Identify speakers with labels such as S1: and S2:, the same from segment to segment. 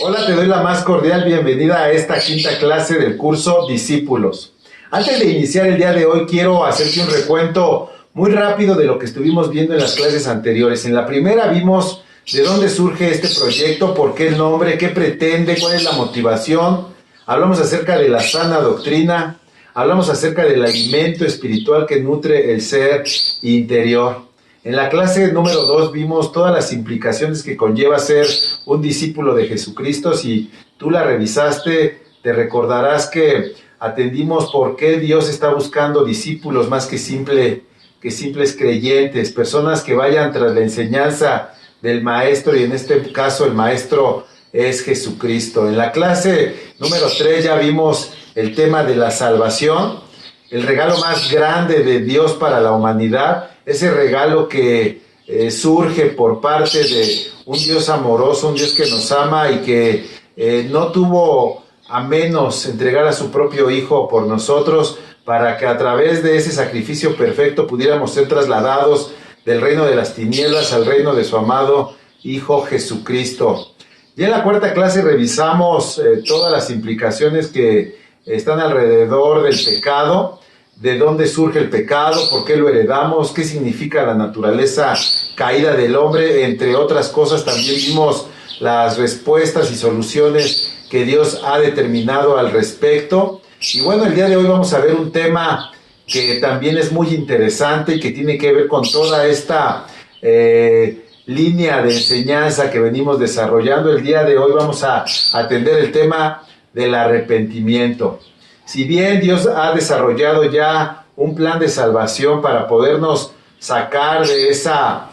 S1: Hola, te doy la más cordial bienvenida a esta quinta clase del curso Discípulos. Antes de iniciar el día de hoy, quiero hacerte un recuento muy rápido de lo que estuvimos viendo en las clases anteriores. En la primera vimos de dónde surge este proyecto, por qué el nombre, qué pretende, cuál es la motivación. Hablamos acerca de la sana doctrina, hablamos acerca del alimento espiritual que nutre el ser interior. En la clase número 2 vimos todas las implicaciones que conlleva ser un discípulo de Jesucristo. Si tú la revisaste, te recordarás que atendimos por qué Dios está buscando discípulos más que simples creyentes, personas que vayan tras la enseñanza del Maestro, y en este caso el Maestro es Jesucristo. En la clase número 3 ya vimos el tema de la salvación, el regalo más grande de Dios para la humanidad, ese regalo que surge por parte de un Dios amoroso, un Dios que nos ama y que no tuvo a menos entregar a su propio Hijo por nosotros, para que a través de ese sacrificio perfecto pudiéramos ser trasladados del reino de las tinieblas al reino de su amado Hijo Jesucristo. Y en la cuarta clase revisamos todas las implicaciones que están alrededor del pecado, de dónde surge el pecado, por qué lo heredamos, qué significa la naturaleza caída del hombre, entre otras cosas. También vimos las respuestas y soluciones que Dios ha determinado al respecto. Y bueno, el día de hoy vamos a ver un tema que también es muy interesante y que tiene que ver con toda esta línea de enseñanza que venimos desarrollando. El día de hoy vamos a atender el tema del arrepentimiento. Si bien Dios ha desarrollado ya un plan de salvación para podernos sacar de esa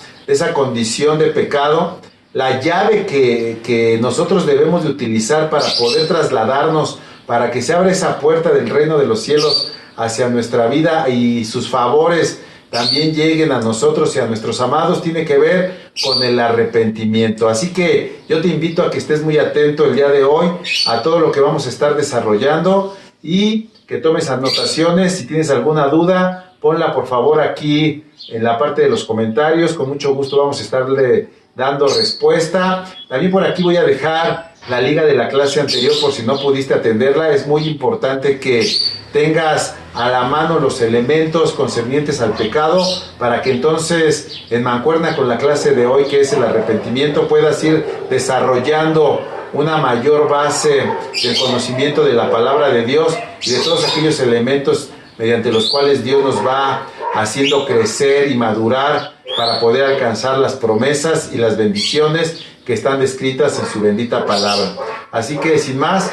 S1: condición de pecado, la llave que nosotros debemos de utilizar para poder trasladarnos, para que se abra esa puerta del reino de los cielos hacia nuestra vida y sus favores también lleguen a nosotros y a nuestros amados, tiene que ver con el arrepentimiento. Así que yo te invito a que estés muy atento el día de hoy a todo lo que vamos a estar desarrollando y que tomes anotaciones. Si tienes alguna duda, ponla por favor aquí en la parte de los comentarios. Con mucho gusto vamos a estarle dando respuesta. También por aquí voy a dejar la liga de la clase anterior por si no pudiste atenderla. Es muy importante que tengas a la mano los elementos concernientes al pecado, para que entonces, en mancuerna con la clase de hoy, que es el arrepentimiento, puedas ir desarrollando una mayor base del conocimiento de la palabra de Dios y de todos aquellos elementos mediante los cuales Dios nos va haciendo crecer y madurar para poder alcanzar las promesas y las bendiciones que están descritas en su bendita palabra. Así que sin más,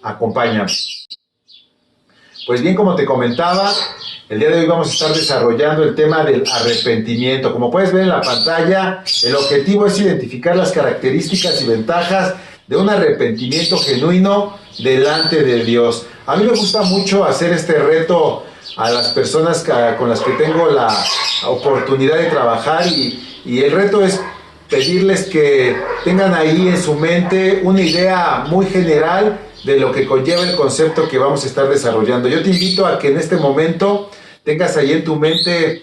S1: acompáñame. Pues bien, como te comentaba, el día de hoy vamos a estar desarrollando el tema del arrepentimiento. Como puedes ver en la pantalla, el objetivo es identificar las características y ventajas de un arrepentimiento genuino delante de Dios. A mí me gusta mucho hacer este reto a las personas con las que tengo la oportunidad de trabajar, y el reto es pedirles que tengan ahí en su mente una idea muy general de lo que conlleva el concepto que vamos a estar desarrollando. Yo te invito a que en este momento tengas ahí en tu mente,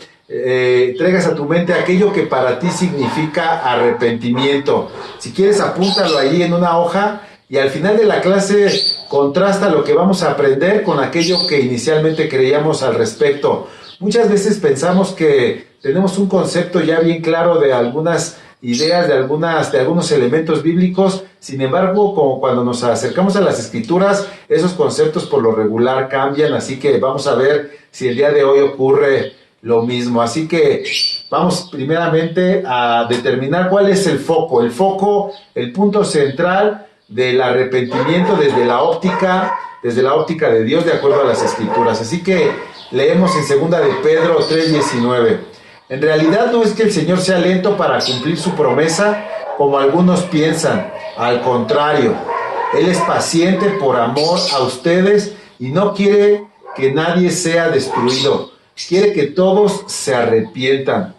S1: traigas a tu mente aquello que para ti significa arrepentimiento. Si quieres, apúntalo ahí en una hoja y al final de la clase contrasta lo que vamos a aprender con aquello que inicialmente creíamos al respecto. Muchas veces pensamos que tenemos un concepto ya bien claro de algunas ideas, de algunos elementos bíblicos. Sin embargo, como cuando nos acercamos a las escrituras, esos conceptos por lo regular cambian. Así que vamos a ver si el día de hoy ocurre lo mismo. Así que vamos primeramente a determinar cuál es el foco, el punto central del arrepentimiento desde la óptica de Dios, de acuerdo a las escrituras. Así que leemos en 2 de Pedro 3:19. En realidad no es que el Señor sea lento para cumplir su promesa, como algunos piensan. Al contrario, Él es paciente por amor a ustedes y no quiere que nadie sea destruido. Quiere que todos se arrepientan.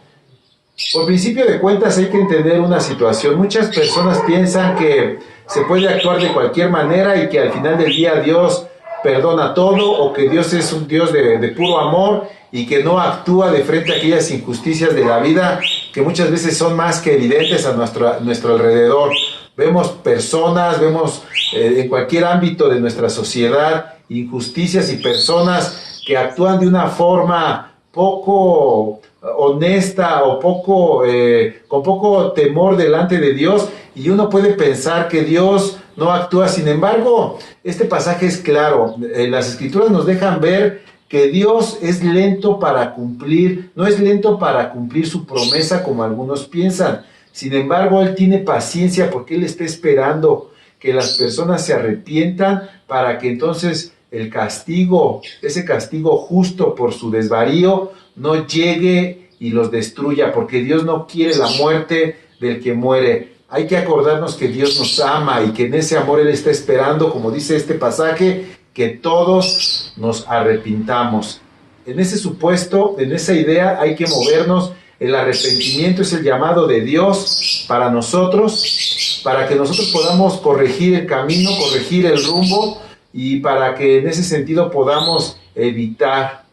S1: Por principio de cuentas hay que entender una situación. Muchas personas piensan que se puede actuar de cualquier manera y que al final del día Dios perdona todo, o que Dios es un Dios de puro amor y que no actúa de frente a aquellas injusticias de la vida que muchas veces son más que evidentes a nuestro alrededor. Vemos personas, vemos en cualquier ámbito de nuestra sociedad injusticias y personas que actúan de una forma poco honesta o con poco temor delante de Dios, y uno puede pensar que Dios no actúa. Sin embargo, este pasaje es claro. Las Escrituras nos dejan ver que Dios es lento para cumplir, no es lento para cumplir su promesa como algunos piensan. Sin embargo, Él tiene paciencia porque Él está esperando que las personas se arrepientan para que entonces el castigo, ese castigo justo por su desvarío, no llegue y los destruya, porque Dios no quiere la muerte del que muere. Hay que acordarnos que Dios nos ama y que en ese amor Él está esperando, como dice este pasaje, que todos nos arrepintamos. En ese supuesto, en esa idea hay que movernos. El arrepentimiento es el llamado de Dios para nosotros, para que nosotros podamos corregir el camino, corregir el rumbo, y para que en ese sentido podamos evitar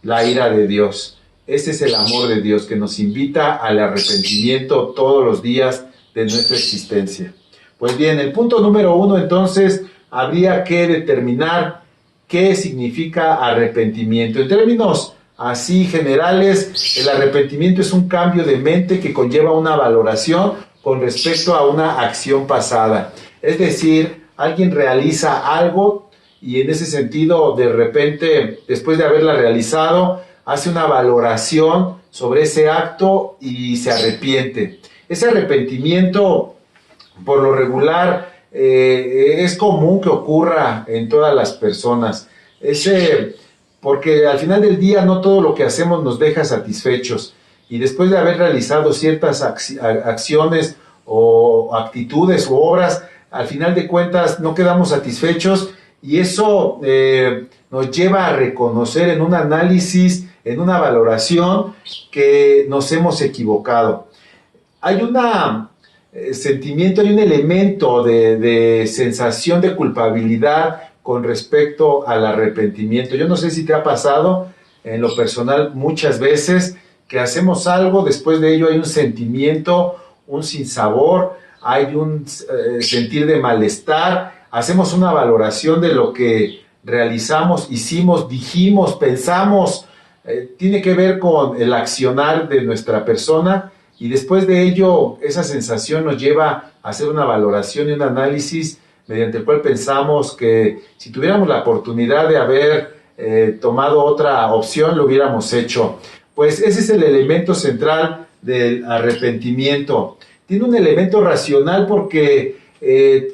S1: la ira de Dios. Ese es el amor de Dios que nos invita al arrepentimiento todos los días de nuestra existencia. Pues bien, el punto número 1, entonces, habría que determinar qué significa arrepentimiento. En términos así generales, el arrepentimiento es un cambio de mente que conlleva una valoración con respecto a una acción pasada. Es decir, alguien realiza algo y en ese sentido, de repente, después de haberla realizado, hace una valoración sobre ese acto y se arrepiente. Ese arrepentimiento, por lo regular, es común que ocurra en todas las personas. Porque al final del día no todo lo que hacemos nos deja satisfechos. Y después de haber realizado ciertas acciones o actitudes o obras, al final de cuentas no quedamos satisfechos, y eso nos lleva a reconocer en un análisis, en una valoración, que nos hemos equivocado. Hay un sentimiento, hay un elemento de sensación de culpabilidad con respecto al arrepentimiento. Yo no sé si te ha pasado, en lo personal, muchas veces que hacemos algo, después de ello hay un sentimiento, un sinsabor, hay un sentir de malestar, hacemos una valoración de lo que realizamos, hicimos, dijimos, pensamos, tiene que ver con el accionar de nuestra persona, y después de ello esa sensación nos lleva a hacer una valoración y un análisis mediante el cual pensamos que si tuviéramos la oportunidad de haber tomado otra opción, lo hubiéramos hecho. Pues ese es el elemento central del arrepentimiento. Tiene un elemento racional porque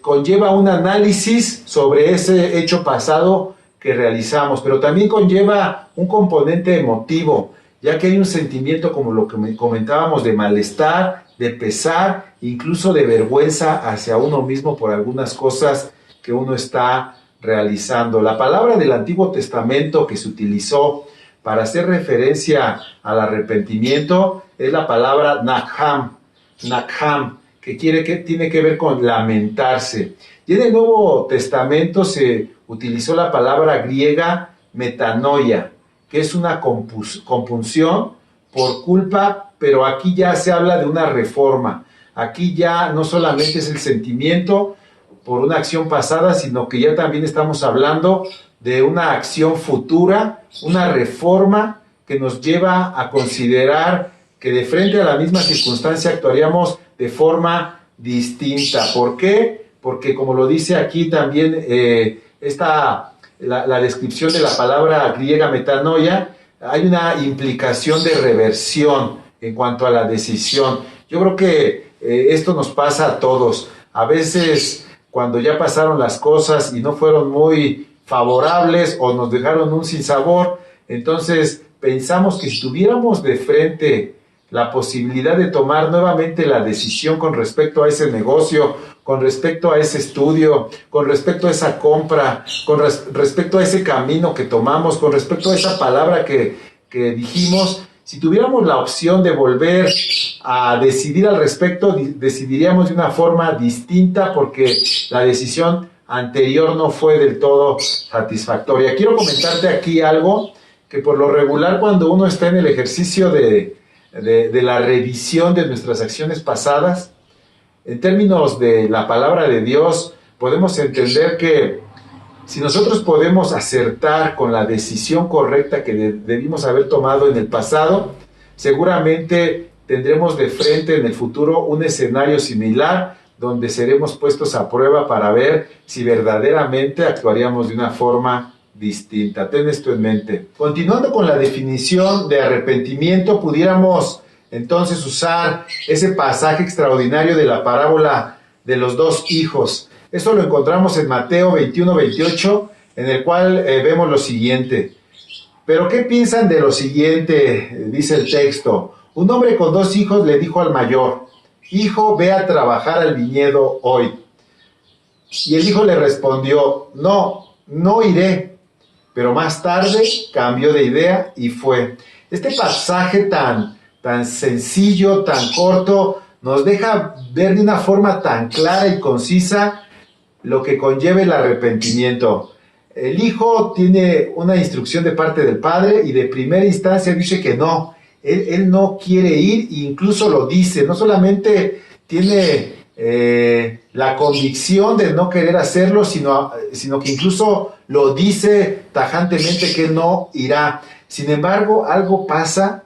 S1: conlleva un análisis sobre ese hecho pasado que realizamos, pero también conlleva un componente emotivo, ya que hay un sentimiento, como lo que comentábamos, de malestar, de pesar, incluso de vergüenza hacia uno mismo por algunas cosas que uno está realizando. La palabra del Antiguo Testamento que se utilizó para hacer referencia al arrepentimiento es la palabra nakham, que tiene que ver con lamentarse. Y en el Nuevo Testamento se utilizó la palabra griega metanoia, que es una compunción por culpa, pero aquí ya se habla de una reforma. Aquí ya no solamente es el sentimiento por una acción pasada, sino que ya también estamos hablando de una acción futura, una reforma que nos lleva a considerar que de frente a la misma circunstancia actuaríamos de forma distinta. ¿Por qué? Porque, como lo dice aquí también la descripción de la palabra griega metanoia, hay una implicación de reversión en cuanto a la decisión. Yo creo que esto nos pasa a todos. A veces, cuando ya pasaron las cosas y no fueron muy favorables o nos dejaron un sinsabor, entonces pensamos que si tuviéramos de frente la posibilidad de tomar nuevamente la decisión con respecto a ese negocio, con respecto a ese estudio, con respecto a esa compra, con respecto a ese camino que tomamos, con respecto a esa palabra que dijimos, si tuviéramos la opción de volver a decidir al respecto, decidiríamos de una forma distinta, porque la decisión anterior no fue del todo satisfactoria. Quiero comentarte aquí algo que por lo regular cuando uno está en el ejercicio de la revisión de nuestras acciones pasadas, en términos de la palabra de Dios, podemos entender que si nosotros podemos acertar con la decisión correcta que debimos haber tomado en el pasado, seguramente tendremos de frente en el futuro un escenario similar donde seremos puestos a prueba para ver si verdaderamente actuaríamos de una forma distinta. Ten esto en mente. Continuando con la definición de arrepentimiento, pudiéramos entonces usar ese pasaje extraordinario de la parábola de los dos hijos. Esto lo encontramos en Mateo 21-28, en el cual vemos lo siguiente. ¿Pero qué piensan de lo siguiente? Dice el texto. Un hombre con dos hijos le dijo al mayor: Hijo, ve a trabajar al viñedo hoy. Y el hijo le respondió: No iré. Pero más tarde cambió de idea y fue. Este pasaje tan sencillo, tan corto, nos deja ver de una forma tan clara y concisa lo que conlleva el arrepentimiento. El hijo tiene una instrucción de parte del padre y de primera instancia dice que no. Él no quiere ir e incluso lo dice. No solamente tiene la convicción de no querer hacerlo, sino que incluso lo dice tajantemente que no irá. Sin embargo, algo pasa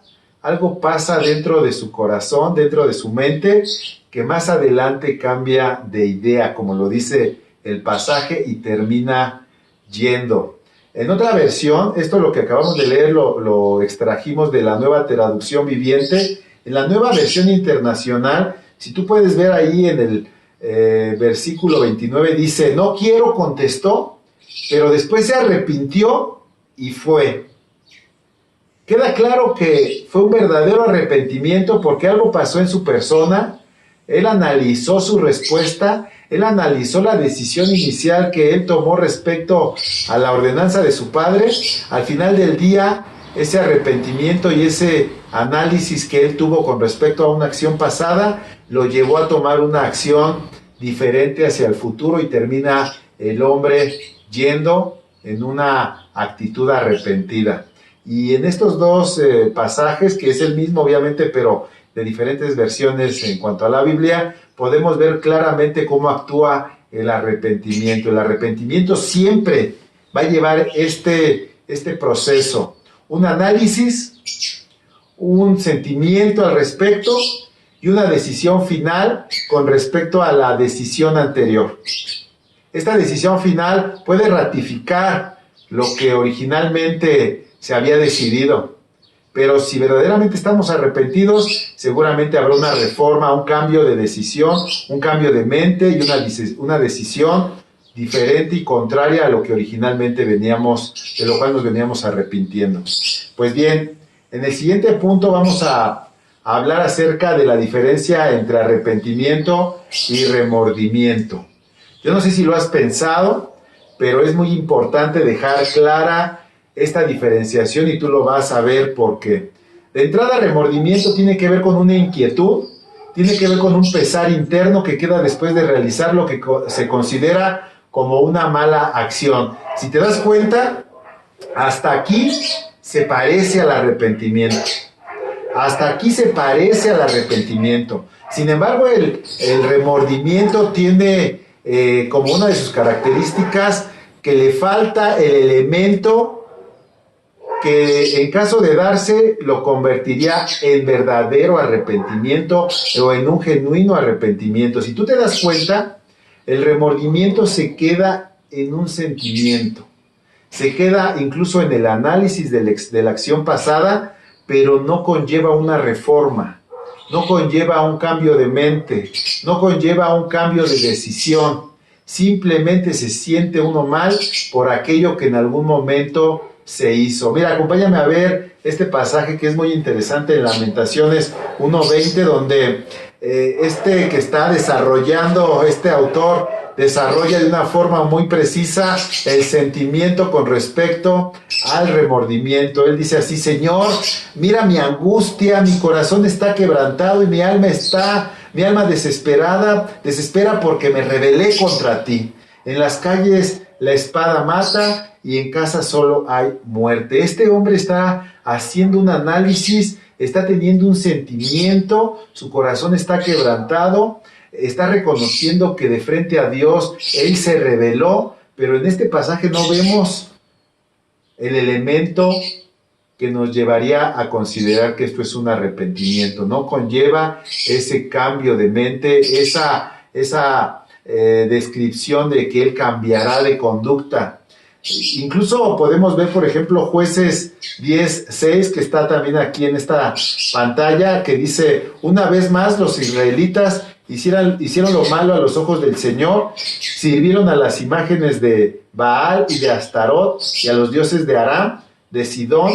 S1: dentro de su corazón, dentro de su mente, que más adelante cambia de idea, como lo dice el pasaje, y termina yendo. En otra versión, esto lo que acabamos de leer lo extrajimos de la Nueva Traducción Viviente. En la Nueva Versión Internacional, si tú puedes ver ahí en el versículo 29, dice: No quiero, contestó, pero después se arrepintió y fue. Queda claro que fue un verdadero arrepentimiento porque algo pasó en su persona. Él analizó su respuesta, él analizó la decisión inicial que él tomó respecto a la ordenanza de su padre. Al final del día, ese arrepentimiento y ese análisis que él tuvo con respecto a una acción pasada lo llevó a tomar una acción diferente hacia el futuro y termina el hombre yendo en una actitud arrepentida. Y en estos dos pasajes, que es el mismo obviamente, pero de diferentes versiones en cuanto a la Biblia, podemos ver claramente cómo actúa el arrepentimiento. El arrepentimiento siempre va a llevar este proceso, un análisis, un sentimiento al respecto y una decisión final con respecto a la decisión anterior. Esta decisión final puede ratificar lo que originalmente se había decidido, pero si verdaderamente estamos arrepentidos, seguramente habrá una reforma, un cambio de decisión, un cambio de mente y una decisión diferente y contraria a lo que originalmente de lo cual nos veníamos arrepintiendo. Pues bien, en el siguiente punto vamos a hablar acerca de la diferencia entre arrepentimiento y remordimiento. Yo no sé si lo has pensado, pero es muy importante dejar clara esta diferenciación y tú lo vas a ver porque de entrada remordimiento tiene que ver con una inquietud, tiene que ver con un pesar interno que queda después de realizar lo que se considera como una mala acción. Si te das cuenta, hasta aquí se parece al arrepentimiento. Hasta aquí se parece al arrepentimiento. Sin embargo, el remordimiento tiene como una de sus características que le falta el elemento que en caso de darse lo convertiría en verdadero arrepentimiento o en un genuino arrepentimiento. Si tú te das cuenta, el remordimiento se queda en un sentimiento, se queda incluso en el análisis de la acción pasada, pero no conlleva una reforma, no conlleva un cambio de mente, no conlleva un cambio de decisión. Simplemente se siente uno mal por aquello que en algún momento se hizo. Mira, acompáñame a ver este pasaje que es muy interesante en Lamentaciones 1:20, donde que está desarrollando, este autor desarrolla de una forma muy precisa el sentimiento con respecto al remordimiento. Él dice así: Señor, mira mi angustia, mi corazón está quebrantado y mi alma desespera porque me rebelé contra ti. En las calles la espada mata y en casa solo hay muerte. Este hombre está haciendo un análisis, está teniendo un sentimiento, su corazón está quebrantado, está reconociendo que de frente a Dios él se rebeló, pero en este pasaje no vemos el elemento que nos llevaría a considerar que esto es un arrepentimiento. No conlleva ese cambio de mente, esa descripción de que él cambiará de conducta. Incluso podemos ver, por ejemplo, Jueces 10:6, que está también aquí en esta pantalla, que dice: una vez más los israelitas hicieron lo malo a los ojos del Señor, sirvieron a las imágenes de Baal y de Astarot y a los dioses de Aram, de Sidón,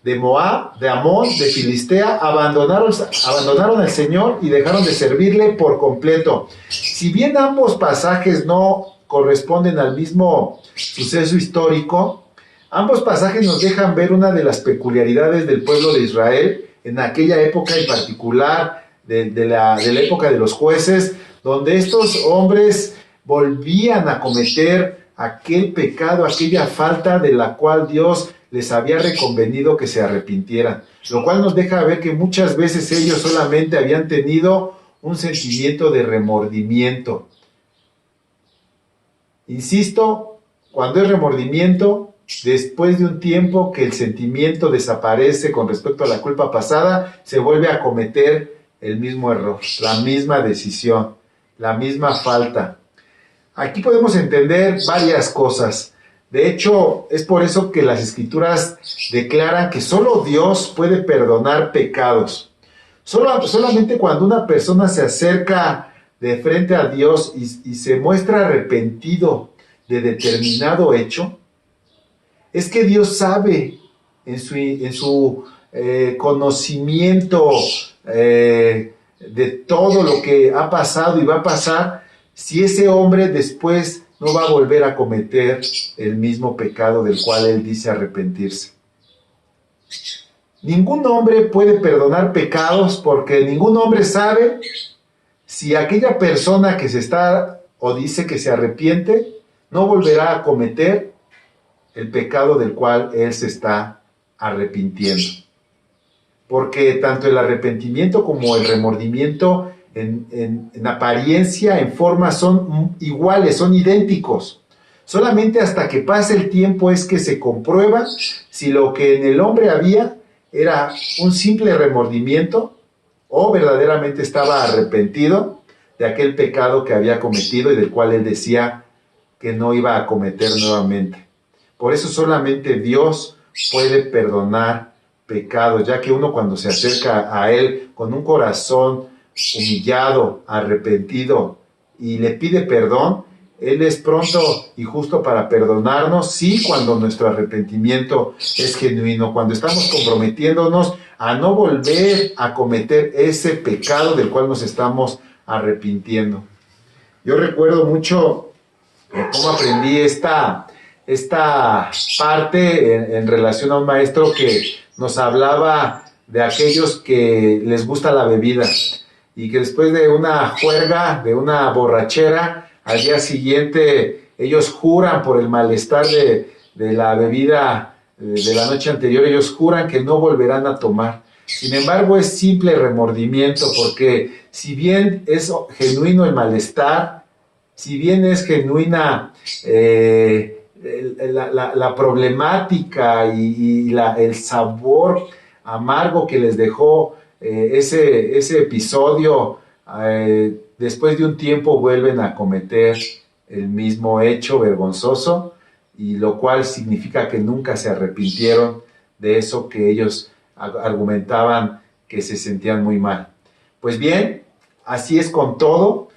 S1: de Moab, de Amón, de Filistea, abandonaron al Señor y dejaron de servirle por completo. Si bien ambos pasajes no corresponden al mismo suceso histórico, ambos pasajes nos dejan ver una de las peculiaridades del pueblo de Israel en aquella época, en particular de la época de los jueces, donde estos hombres volvían a cometer aquel pecado, aquella falta de la cual Dios les había reconvenido que se arrepintieran, lo cual nos deja ver que muchas veces ellos solamente habían tenido un sentimiento de remordimiento. Insisto, cuando es remordimiento, después de un tiempo que el sentimiento desaparece con respecto a la culpa pasada, se vuelve a cometer el mismo error, la misma decisión, la misma falta. Aquí podemos entender varias cosas. De hecho, es por eso que las Escrituras declaran que solo Dios puede perdonar pecados. Solamente cuando una persona se acerca de frente a Dios y se muestra arrepentido de determinado hecho, es que Dios sabe en su conocimiento de todo lo que ha pasado y va a pasar, si ese hombre después no va a volver a cometer el mismo pecado del cual él dice arrepentirse. Ningún hombre puede perdonar pecados porque ningún hombre sabe si aquella persona que se está o dice que se arrepiente no volverá a cometer el pecado del cual él se está arrepintiendo. Porque tanto el arrepentimiento como el remordimiento en apariencia, en forma, son iguales, son idénticos. Solamente hasta que pase el tiempo es que se comprueba si lo que en el hombre había era un simple remordimiento o verdaderamente estaba arrepentido de aquel pecado que había cometido y del cual él decía que no iba a cometer nuevamente. Por eso solamente Dios puede perdonar pecados, ya que uno cuando se acerca a Él con un corazón humillado, arrepentido y le pide perdón, Él es pronto y justo para perdonarnos, sí, cuando nuestro arrepentimiento es genuino, cuando estamos comprometiéndonos a no volver a cometer ese pecado del cual nos estamos arrepintiendo. Yo recuerdo mucho cómo aprendí esta parte en relación a un maestro que nos hablaba de aquellos que les gusta la bebida y que después de una juerga, de una borrachera, al día siguiente ellos juran por el malestar de la bebida de la noche anterior, ellos juran que no volverán a tomar. Sin embargo, es simple remordimiento, porque si bien es genuino el malestar, si bien es genuina la problemática y el sabor amargo que les dejó ese episodio, después de un tiempo vuelven a cometer el mismo hecho vergonzoso, y lo cual significa que nunca se arrepintieron de eso que ellos argumentaban que se sentían muy mal. Pues bien, así es con todo.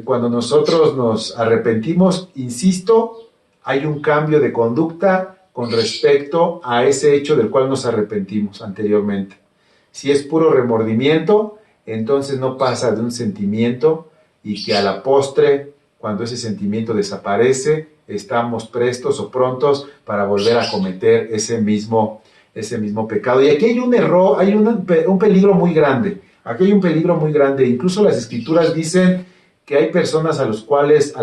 S1: Cuando nosotros nos arrepentimos, insisto, hay un cambio de conducta con respecto a ese hecho del cual nos arrepentimos anteriormente. Si es puro remordimiento, entonces no pasa de un sentimiento, y que a la postre, cuando ese sentimiento desaparece, estamos prestos o prontos para volver a cometer ese mismo pecado. Y aquí hay un error, hay un peligro muy grande. Aquí hay un peligro muy grande. Incluso las Escrituras dicen que hay personas a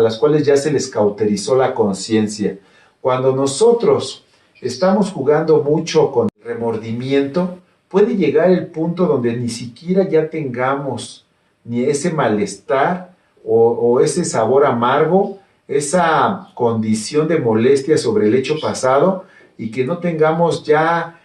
S1: las cuales ya se les cauterizó la conciencia. Cuando nosotros estamos jugando mucho con remordimiento, puede llegar el punto donde ni siquiera ya tengamos ni ese malestar o ese sabor amargo, esa condición de molestia sobre el hecho pasado, y que no tengamos ya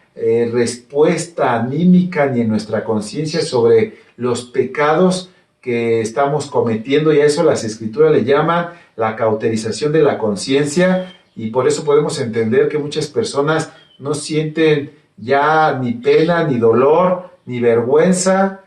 S1: respuesta anímica ni en nuestra conciencia sobre los pecados que estamos cometiendo, y a eso las escrituras le llaman la cauterización de la conciencia, y por eso podemos entender que muchas personas no sienten ya ni pena, ni dolor, ni vergüenza,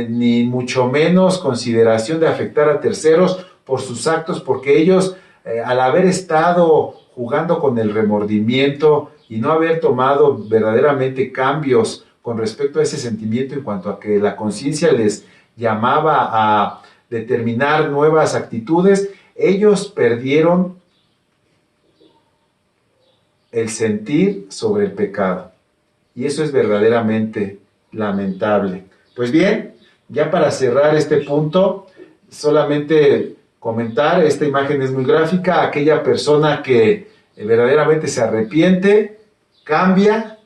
S1: ni mucho menos consideración de afectar a terceros por sus actos, porque ellos, al haber estado jugando con el remordimiento y no haber tomado verdaderamente cambios con respecto a ese sentimiento en cuanto a que la conciencia les llamaba a determinar nuevas actitudes, ellos perdieron el sentir sobre el pecado. Y eso es verdaderamente lamentable. Pues bien, ya para cerrar este punto, solamente comentar, esta imagen es muy gráfica, aquella persona que verdaderamente se arrepiente, cambia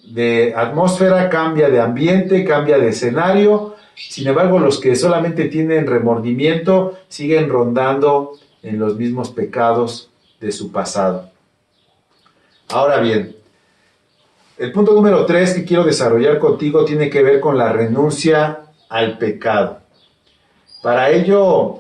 S1: de atmósfera, cambia de ambiente, cambia de escenario. Sin embargo, los que solamente tienen remordimiento siguen rondando en los mismos pecados de su pasado. Ahora bien, el punto número 3 que quiero desarrollar contigo tiene que ver con la renuncia al pecado. Para ello,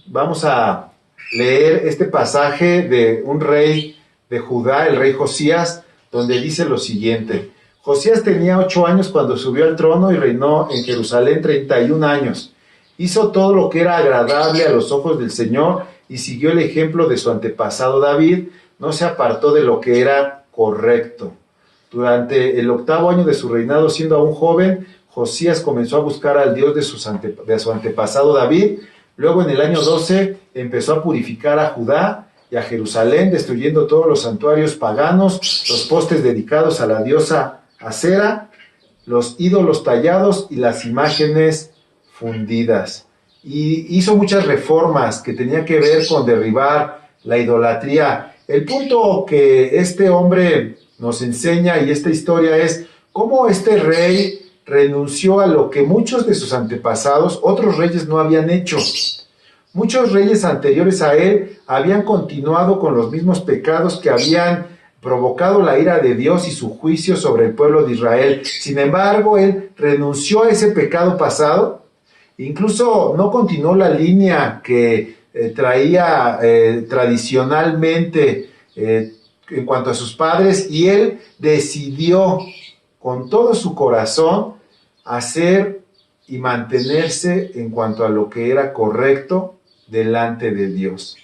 S1: vamos a leer este pasaje de un rey de Judá, el rey Josías, donde dice lo siguiente: Josías tenía 8 años cuando subió al trono y reinó en Jerusalén 31 años. Hizo todo lo que era agradable a los ojos del Señor y siguió el ejemplo de su antepasado David. No se apartó de lo que era correcto. Durante el 8º año de su reinado, siendo aún joven, Josías comenzó a buscar al Dios de su antepasado David. Luego, en el año 12, empezó a purificar a Judá y a Jerusalén, destruyendo todos los santuarios paganos, los postes dedicados a la diosa Acera, los ídolos tallados y las imágenes fundidas. Y hizo muchas reformas que tenían que ver con derribar la idolatría. El punto que este hombre nos enseña y esta historia es cómo este rey renunció a lo que muchos de sus antepasados, otros reyes, no habían hecho. Muchos reyes anteriores a él habían continuado con los mismos pecados que habían provocado la ira de Dios y su juicio sobre el pueblo de Israel. Sin embargo, él renunció a ese pecado pasado, incluso no continuó la línea que traía tradicionalmente en cuanto a sus padres, y él decidió con todo su corazón hacer y mantenerse en cuanto a lo que era correcto delante de Dios.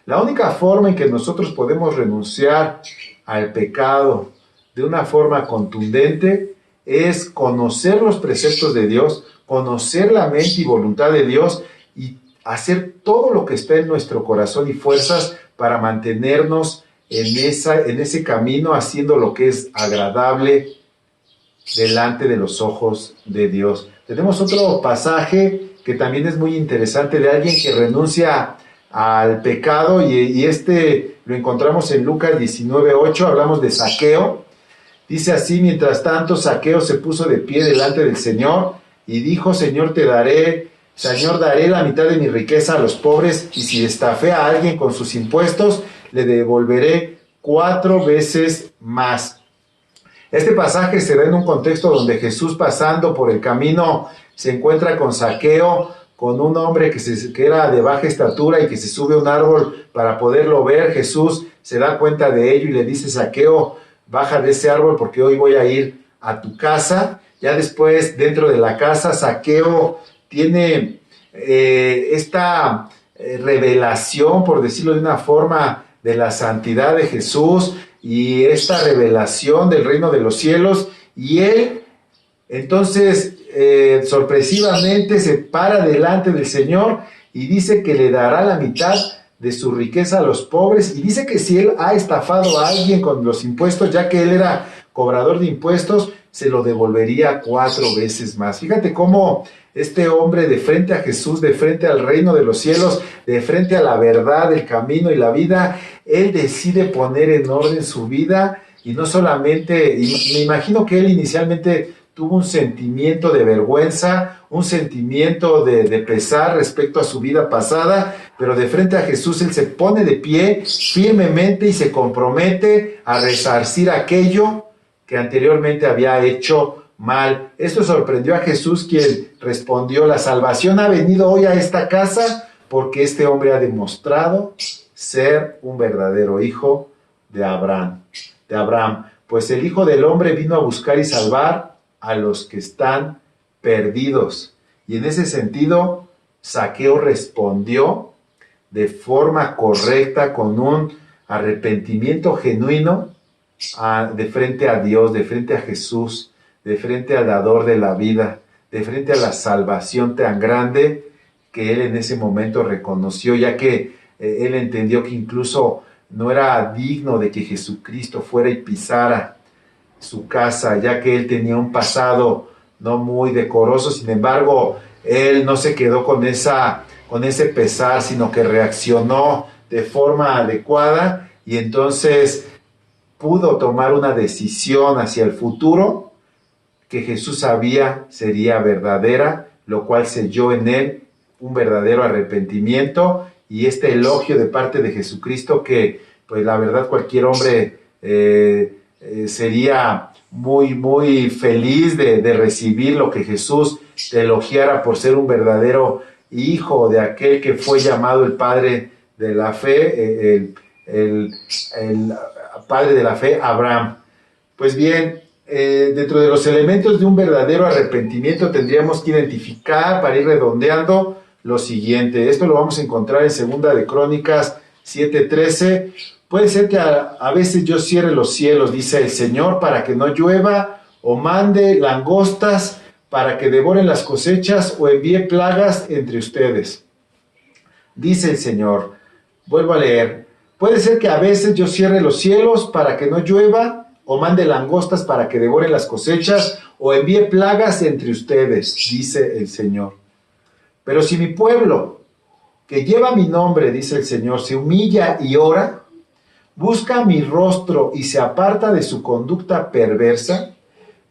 S1: La única forma en que nosotros podemos renunciar al pecado de una forma contundente es conocer los preceptos de Dios, conocer la mente y voluntad de Dios y hacer todo lo que está en nuestro corazón y fuerzas para mantenernos en ese camino, haciendo lo que es agradable delante de los ojos de Dios. Tenemos otro pasaje que también es muy interesante, de alguien que renuncia al pecado, y este lo encontramos en Lucas 19:8. Hablamos de Zaqueo. Dice así: mientras tanto, Zaqueo se puso de pie delante del Señor y dijo: Señor, daré la mitad de mi riqueza a los pobres, y si estafé a alguien con sus impuestos, le devolveré 4 veces más. Este pasaje se da en un contexto donde Jesús, pasando por el camino, se encuentra con Zaqueo, con un hombre que era de baja estatura y que se sube a un árbol para poderlo ver. Jesús se da cuenta de ello y le dice: Zaqueo, baja de ese árbol porque hoy voy a ir a tu casa. Ya después, dentro de la casa, Zaqueo tiene esta revelación, por decirlo de una forma, de la santidad de Jesús y esta revelación del reino de los cielos, y él entonces sorpresivamente se para delante del Señor y dice que le dará la mitad de su riqueza a los pobres, y dice que si él ha estafado a alguien con los impuestos, ya que él era cobrador de impuestos, se lo devolvería 4 veces más. Fíjate cómo este hombre, de frente a Jesús, de frente al reino de los cielos, de frente a la verdad, el camino y la vida, él decide poner en orden su vida. Y no solamente, y me imagino que él inicialmente tuvo un sentimiento de vergüenza, un sentimiento de pesar respecto a su vida pasada, pero de frente a Jesús él se pone de pie firmemente y se compromete a resarcir aquello que anteriormente había hecho mal. Esto sorprendió a Jesús, quien respondió: la salvación ha venido hoy a esta casa porque este hombre ha demostrado ser un verdadero hijo de Abraham. Pues el Hijo del Hombre vino a buscar y salvar a los que están perdidos. Y en ese sentido, Zaqueo respondió de forma correcta, con un arrepentimiento genuino, de frente a Dios, de frente a Jesús, de frente al dador de la vida, de frente a la salvación tan grande que él en ese momento reconoció, ya que él entendió que incluso no era digno de que Jesucristo fuera y pisara su casa, ya que él tenía un pasado no muy decoroso. Sin embargo, él no se quedó con ese pesar, sino que reaccionó de forma adecuada y entonces pudo tomar una decisión hacia el futuro que Jesús sabía sería verdadera, lo cual selló en él un verdadero arrepentimiento y este elogio de parte de Jesucristo que, pues la verdad, cualquier hombre sería muy, muy feliz de recibir lo que Jesús te elogiara por ser un verdadero hijo de aquel que fue llamado el Padre de la Fe, el Padre de la Fe, Abraham. Pues bien, dentro de los elementos de un verdadero arrepentimiento tendríamos que identificar, para ir redondeando, lo siguiente. Esto lo vamos a encontrar en 2 de Crónicas 7:13. Puede ser que a veces yo cierre los cielos, dice el Señor, para que no llueva, o mande langostas para que devoren las cosechas, o envíe plagas entre ustedes. Dice el Señor. Vuelvo a leer. Puede ser que a veces yo cierre los cielos para que no llueva, o mande langostas para que devoren las cosechas, o envíe plagas entre ustedes, dice el Señor. Pero si mi pueblo, que lleva mi nombre, dice el Señor, se humilla y ora, busca mi rostro y se aparta de su conducta perversa,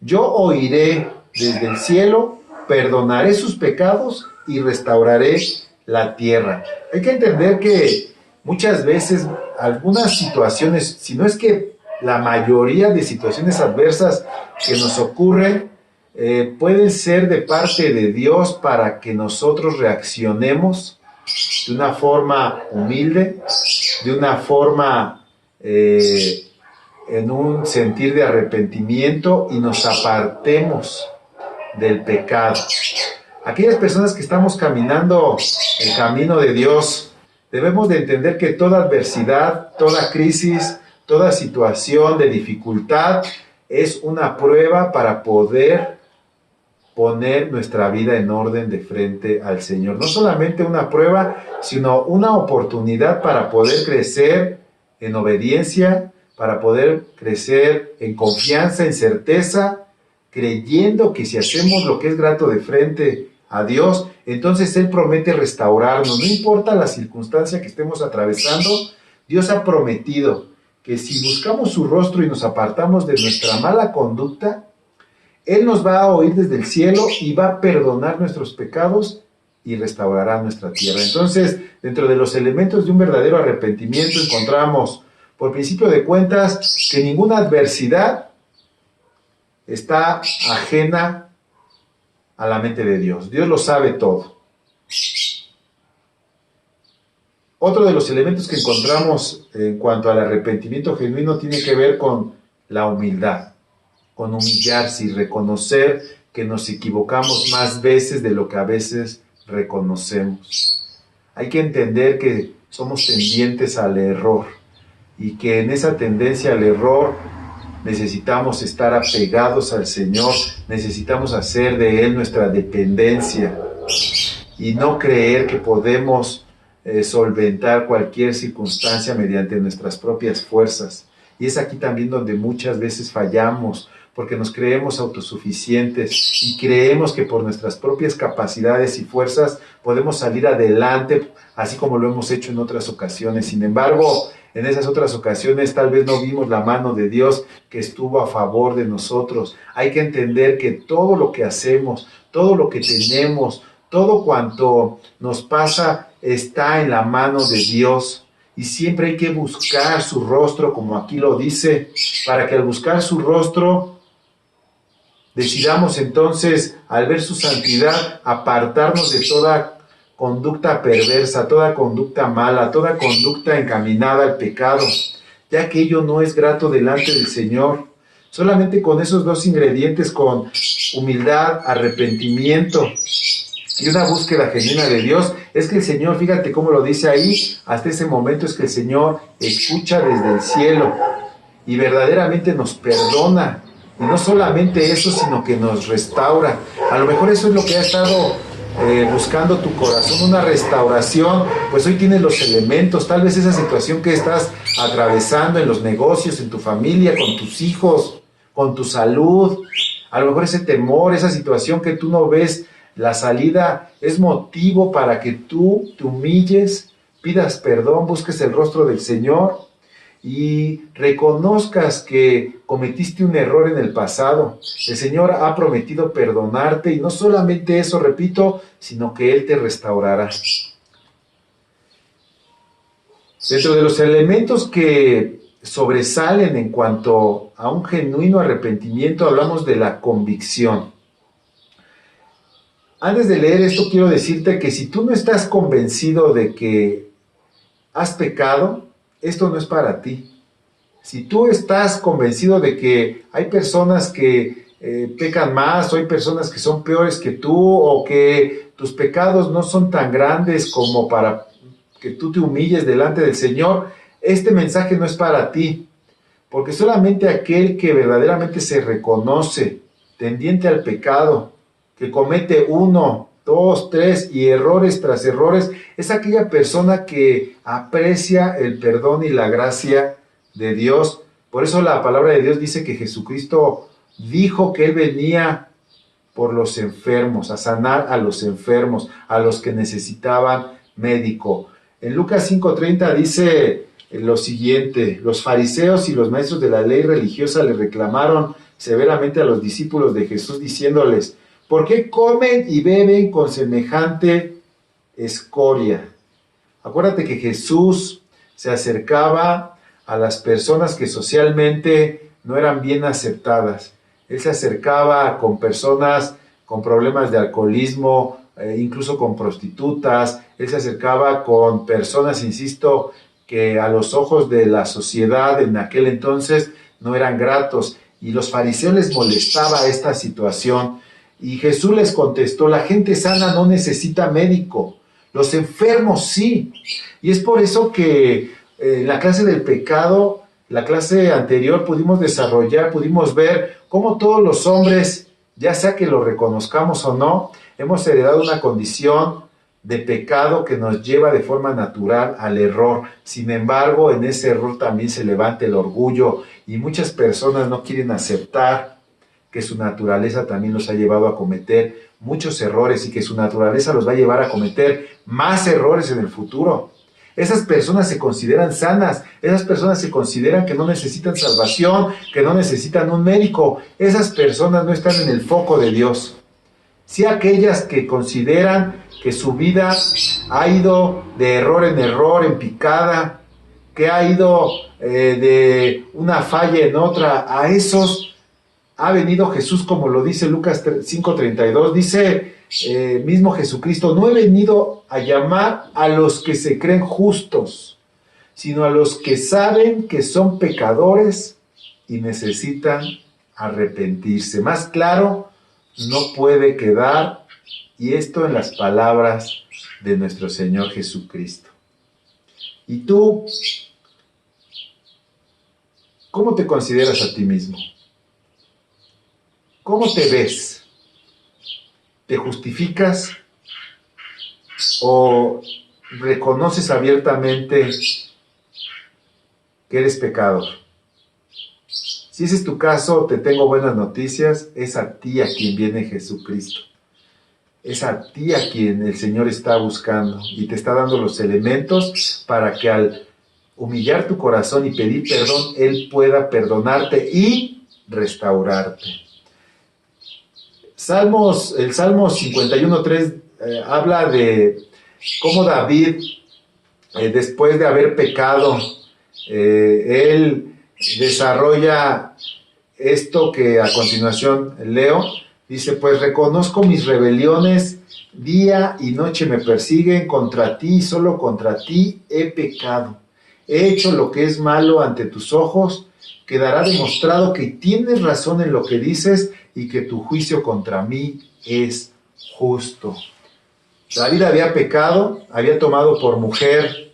S1: yo oiré desde el cielo, perdonaré sus pecados y restauraré la tierra. Hay que entender que muchas veces algunas situaciones, si no es que la mayoría de situaciones adversas que nos ocurren, pueden ser de parte de Dios para que nosotros reaccionemos de una forma humilde, de una forma en un sentir de arrepentimiento y nos apartemos del pecado. Aquellas personas que estamos caminando el camino de Dios, debemos de entender que toda adversidad, toda crisis, toda situación de dificultad es una prueba para poder poner nuestra vida en orden de frente al Señor. No solamente una prueba, sino una oportunidad para poder crecer en obediencia, para poder crecer en confianza, en certeza, creyendo que si hacemos lo que es grato de frente a Dios, entonces Él promete restaurarnos. No importa la circunstancia que estemos atravesando, Dios ha prometido que si buscamos su rostro y nos apartamos de nuestra mala conducta, Él nos va a oír desde el cielo y va a perdonar nuestros pecados y restaurará nuestra tierra. Entonces, dentro de los elementos de un verdadero arrepentimiento encontramos, por principio de cuentas, que ninguna adversidad está ajena a la mente de Dios. Dios lo sabe todo. Otro de los elementos que encontramos en cuanto al arrepentimiento genuino tiene que ver con la humildad, con humillarse y reconocer que nos equivocamos más veces de lo que a veces reconocemos. Hay que entender que somos tendientes al error y que en esa tendencia al error necesitamos estar apegados al Señor, necesitamos hacer de Él nuestra dependencia y no creer que podemos solventar cualquier circunstancia mediante nuestras propias fuerzas. Y es aquí también donde muchas veces fallamos, porque nos creemos autosuficientes y creemos que por nuestras propias capacidades y fuerzas podemos salir adelante, así como lo hemos hecho en otras ocasiones. Sin embargo, en esas otras ocasiones tal vez no vimos la mano de Dios que estuvo a favor de nosotros. Hay que entender que todo lo que hacemos, todo lo que tenemos, todo cuanto nos pasa está en la mano de Dios. Y siempre hay que buscar su rostro, como aquí lo dice, para que al buscar su rostro decidamos entonces, al ver su santidad, apartarnos de toda conducta perversa, toda conducta mala, toda conducta encaminada al pecado, ya que ello no es grato delante del Señor. Solamente con esos dos ingredientes, con humildad, arrepentimiento y una búsqueda genuina de Dios, es que el Señor, fíjate cómo lo dice ahí, hasta ese momento es que el Señor escucha desde el cielo y verdaderamente nos perdona. Y no solamente eso, sino que nos restaura. A lo mejor eso es lo que ha estado buscando tu corazón, una restauración. Pues hoy tienes los elementos. Tal vez esa situación que estás atravesando en los negocios, en tu familia, con tus hijos, con tu salud. A lo mejor ese temor, esa situación que tú no ves la salida, es motivo para que tú te humilles, pidas perdón, busques el rostro del Señor y reconozcas que cometiste un error en el pasado. El Señor ha prometido perdonarte y no solamente eso, repito, sino que Él te restaurará. Dentro de los elementos que sobresalen en cuanto a un genuino arrepentimiento, hablamos de la convicción. Antes de leer esto, quiero decirte que si tú no estás convencido de que has pecado, esto no es para ti. Si tú estás convencido de que hay personas que pecan más, o hay personas que son peores que tú, o que tus pecados no son tan grandes como para que tú te humilles delante del Señor, este mensaje no es para ti, porque solamente aquel que verdaderamente se reconoce tendiente al pecado, que comete 1, 2, 3 y errores tras errores, es aquella persona que aprecia el perdón y la gracia de Dios. Por eso la palabra de Dios dice que Jesucristo dijo que Él venía por los enfermos, a sanar a los enfermos, a los que necesitaban médico. En Lucas 5:30 dice lo siguiente: los fariseos y los maestros de la ley religiosa le reclamaron severamente a los discípulos de Jesús, diciéndoles: ¿por qué comen y beben con semejante escoria? Acuérdate que Jesús se acercaba a las personas que socialmente no eran bien aceptadas. Él se acercaba con personas con problemas de alcoholismo, incluso con prostitutas. Él se acercaba con personas, insisto, que a los ojos de la sociedad en aquel entonces no eran gratos. Y los fariseos les molestaba esta situación. Y Jesús les contestó: la gente sana no necesita médico, los enfermos sí. Y es por eso que en la clase del pecado, la clase anterior, pudimos ver cómo todos los hombres, ya sea que lo reconozcamos o no, hemos heredado una condición de pecado que nos lleva de forma natural al error. Sin embargo, en ese error también se levanta el orgullo y muchas personas no quieren aceptar que su naturaleza también los ha llevado a cometer muchos errores y que su naturaleza los va a llevar a cometer más errores en el futuro. Esas personas se consideran sanas, esas personas se consideran que no necesitan salvación, que no necesitan un médico. Esas personas no están en el foco de Dios. Sí, aquellas que consideran que su vida ha ido de error en error, en picada, que ha ido de una falla en otra, a esos ha venido Jesús, como lo dice Lucas 5:32, dice mismo Jesucristo: no he venido a llamar a los que se creen justos, sino a los que saben que son pecadores y necesitan arrepentirse. Más claro no puede quedar, y esto en las palabras de nuestro Señor Jesucristo. ¿Y tú cómo te consideras a ti mismo? ¿Cómo te ves? ¿Te justificas o reconoces abiertamente que eres pecador? Si ese es tu caso, te tengo buenas noticias. Es a ti a quien viene Jesucristo. Es a ti a quien el Señor está buscando y te está dando los elementos para que al humillar tu corazón y pedir perdón, Él pueda perdonarte y restaurarte. El Salmo 51.3 habla de cómo David, después de haber pecado, él desarrolla esto que a continuación leo. Dice, pues reconozco mis rebeliones, día y noche me persiguen, contra ti, solo contra ti he pecado. He hecho lo que es malo ante tus ojos, quedará demostrado que tienes razón en lo que dices y que tu juicio contra mí es justo. David había pecado, había tomado por mujer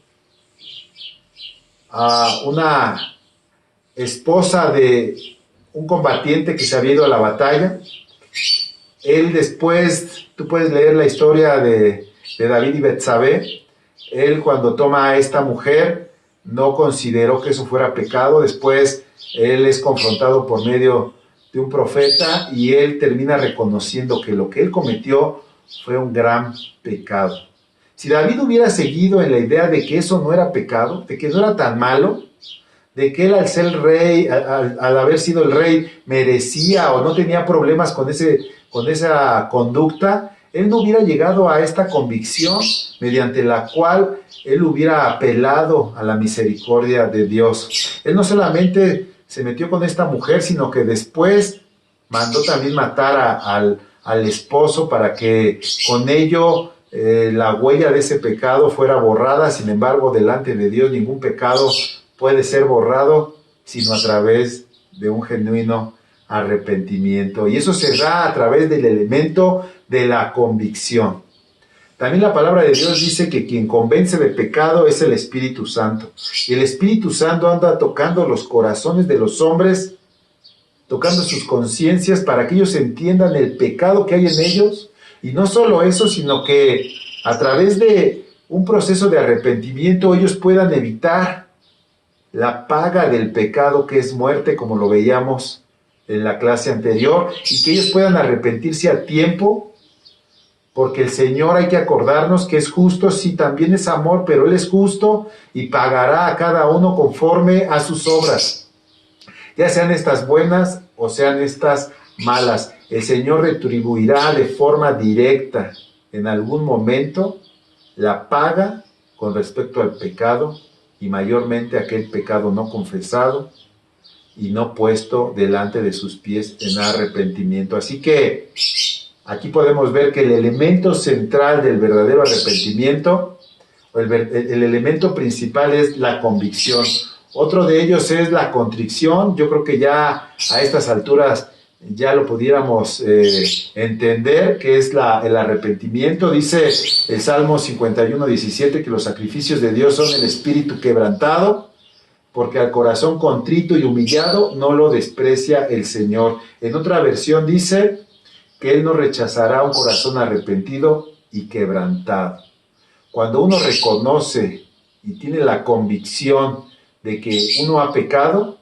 S1: a una esposa de un combatiente que se había ido a la batalla. Él después, tú puedes leer la historia de David y Betsabé. Él, cuando toma a esta mujer, no consideró que eso fuera pecado. Después él es confrontado por medio de un profeta y él termina reconociendo que lo que él cometió fue un gran pecado. Si David hubiera seguido en la idea de que eso no era pecado, de que no era tan malo, de que él al ser rey, al haber sido el rey, merecía o no tenía problemas con esa conducta, él no hubiera llegado a esta convicción mediante la cual él hubiera apelado a la misericordia de Dios. Él no solamente se metió con esta mujer, sino que después mandó también matar al esposo para que con ello la huella de ese pecado fuera borrada. Sin embargo, delante de Dios ningún pecado puede ser borrado sino a través de un genuino arrepentimiento. Y eso se da a través del elemento de la convicción. También la palabra de Dios dice que quien convence de pecado es el Espíritu Santo. Y el Espíritu Santo anda tocando los corazones de los hombres, tocando sus conciencias para que ellos entiendan el pecado que hay en ellos. Y no solo eso, sino que a través de un proceso de arrepentimiento ellos puedan evitar la paga del pecado, que es muerte, como lo veíamos en la clase anterior, y que ellos puedan arrepentirse a tiempo, porque el Señor, hay que acordarnos que es justo, sí, también es amor, pero Él es justo y pagará a cada uno conforme a sus obras, ya sean estas buenas o sean estas malas. El Señor retribuirá de forma directa en algún momento la paga con respecto al pecado, y mayormente aquel pecado no confesado y no puesto delante de sus pies en arrepentimiento. Así que aquí podemos ver que el elemento central del verdadero arrepentimiento, el elemento principal es la convicción. Otro de ellos es la contrición. Yo creo que ya a estas alturas ya lo pudiéramos entender, que es el arrepentimiento. Dice el Salmo 51:17 que los sacrificios de Dios son el espíritu quebrantado, porque al corazón contrito y humillado no lo desprecia el Señor. En otra versión dice que Él no rechazará un corazón arrepentido y quebrantado. Cuando uno reconoce y tiene la convicción de que uno ha pecado,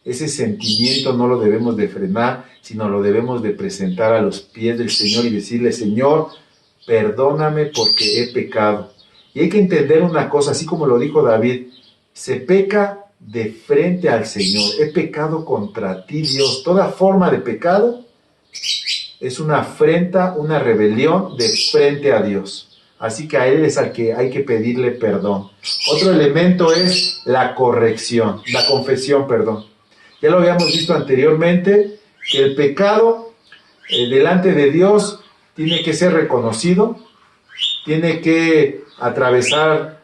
S1: ese sentimiento no lo debemos de frenar, sino lo debemos de presentar a los pies del Señor y decirle: Señor, perdóname porque he pecado. Y hay que entender una cosa, así como lo dijo David: se peca de frente al Señor. He pecado contra ti, Dios. Toda forma de pecado es una afrenta, una rebelión de frente a Dios. Así que a Él es al que hay que pedirle perdón. Otro elemento es la corrección, la confesión, perdón. Ya lo habíamos visto anteriormente, que el pecado delante de Dios tiene que ser reconocido, tiene que atravesar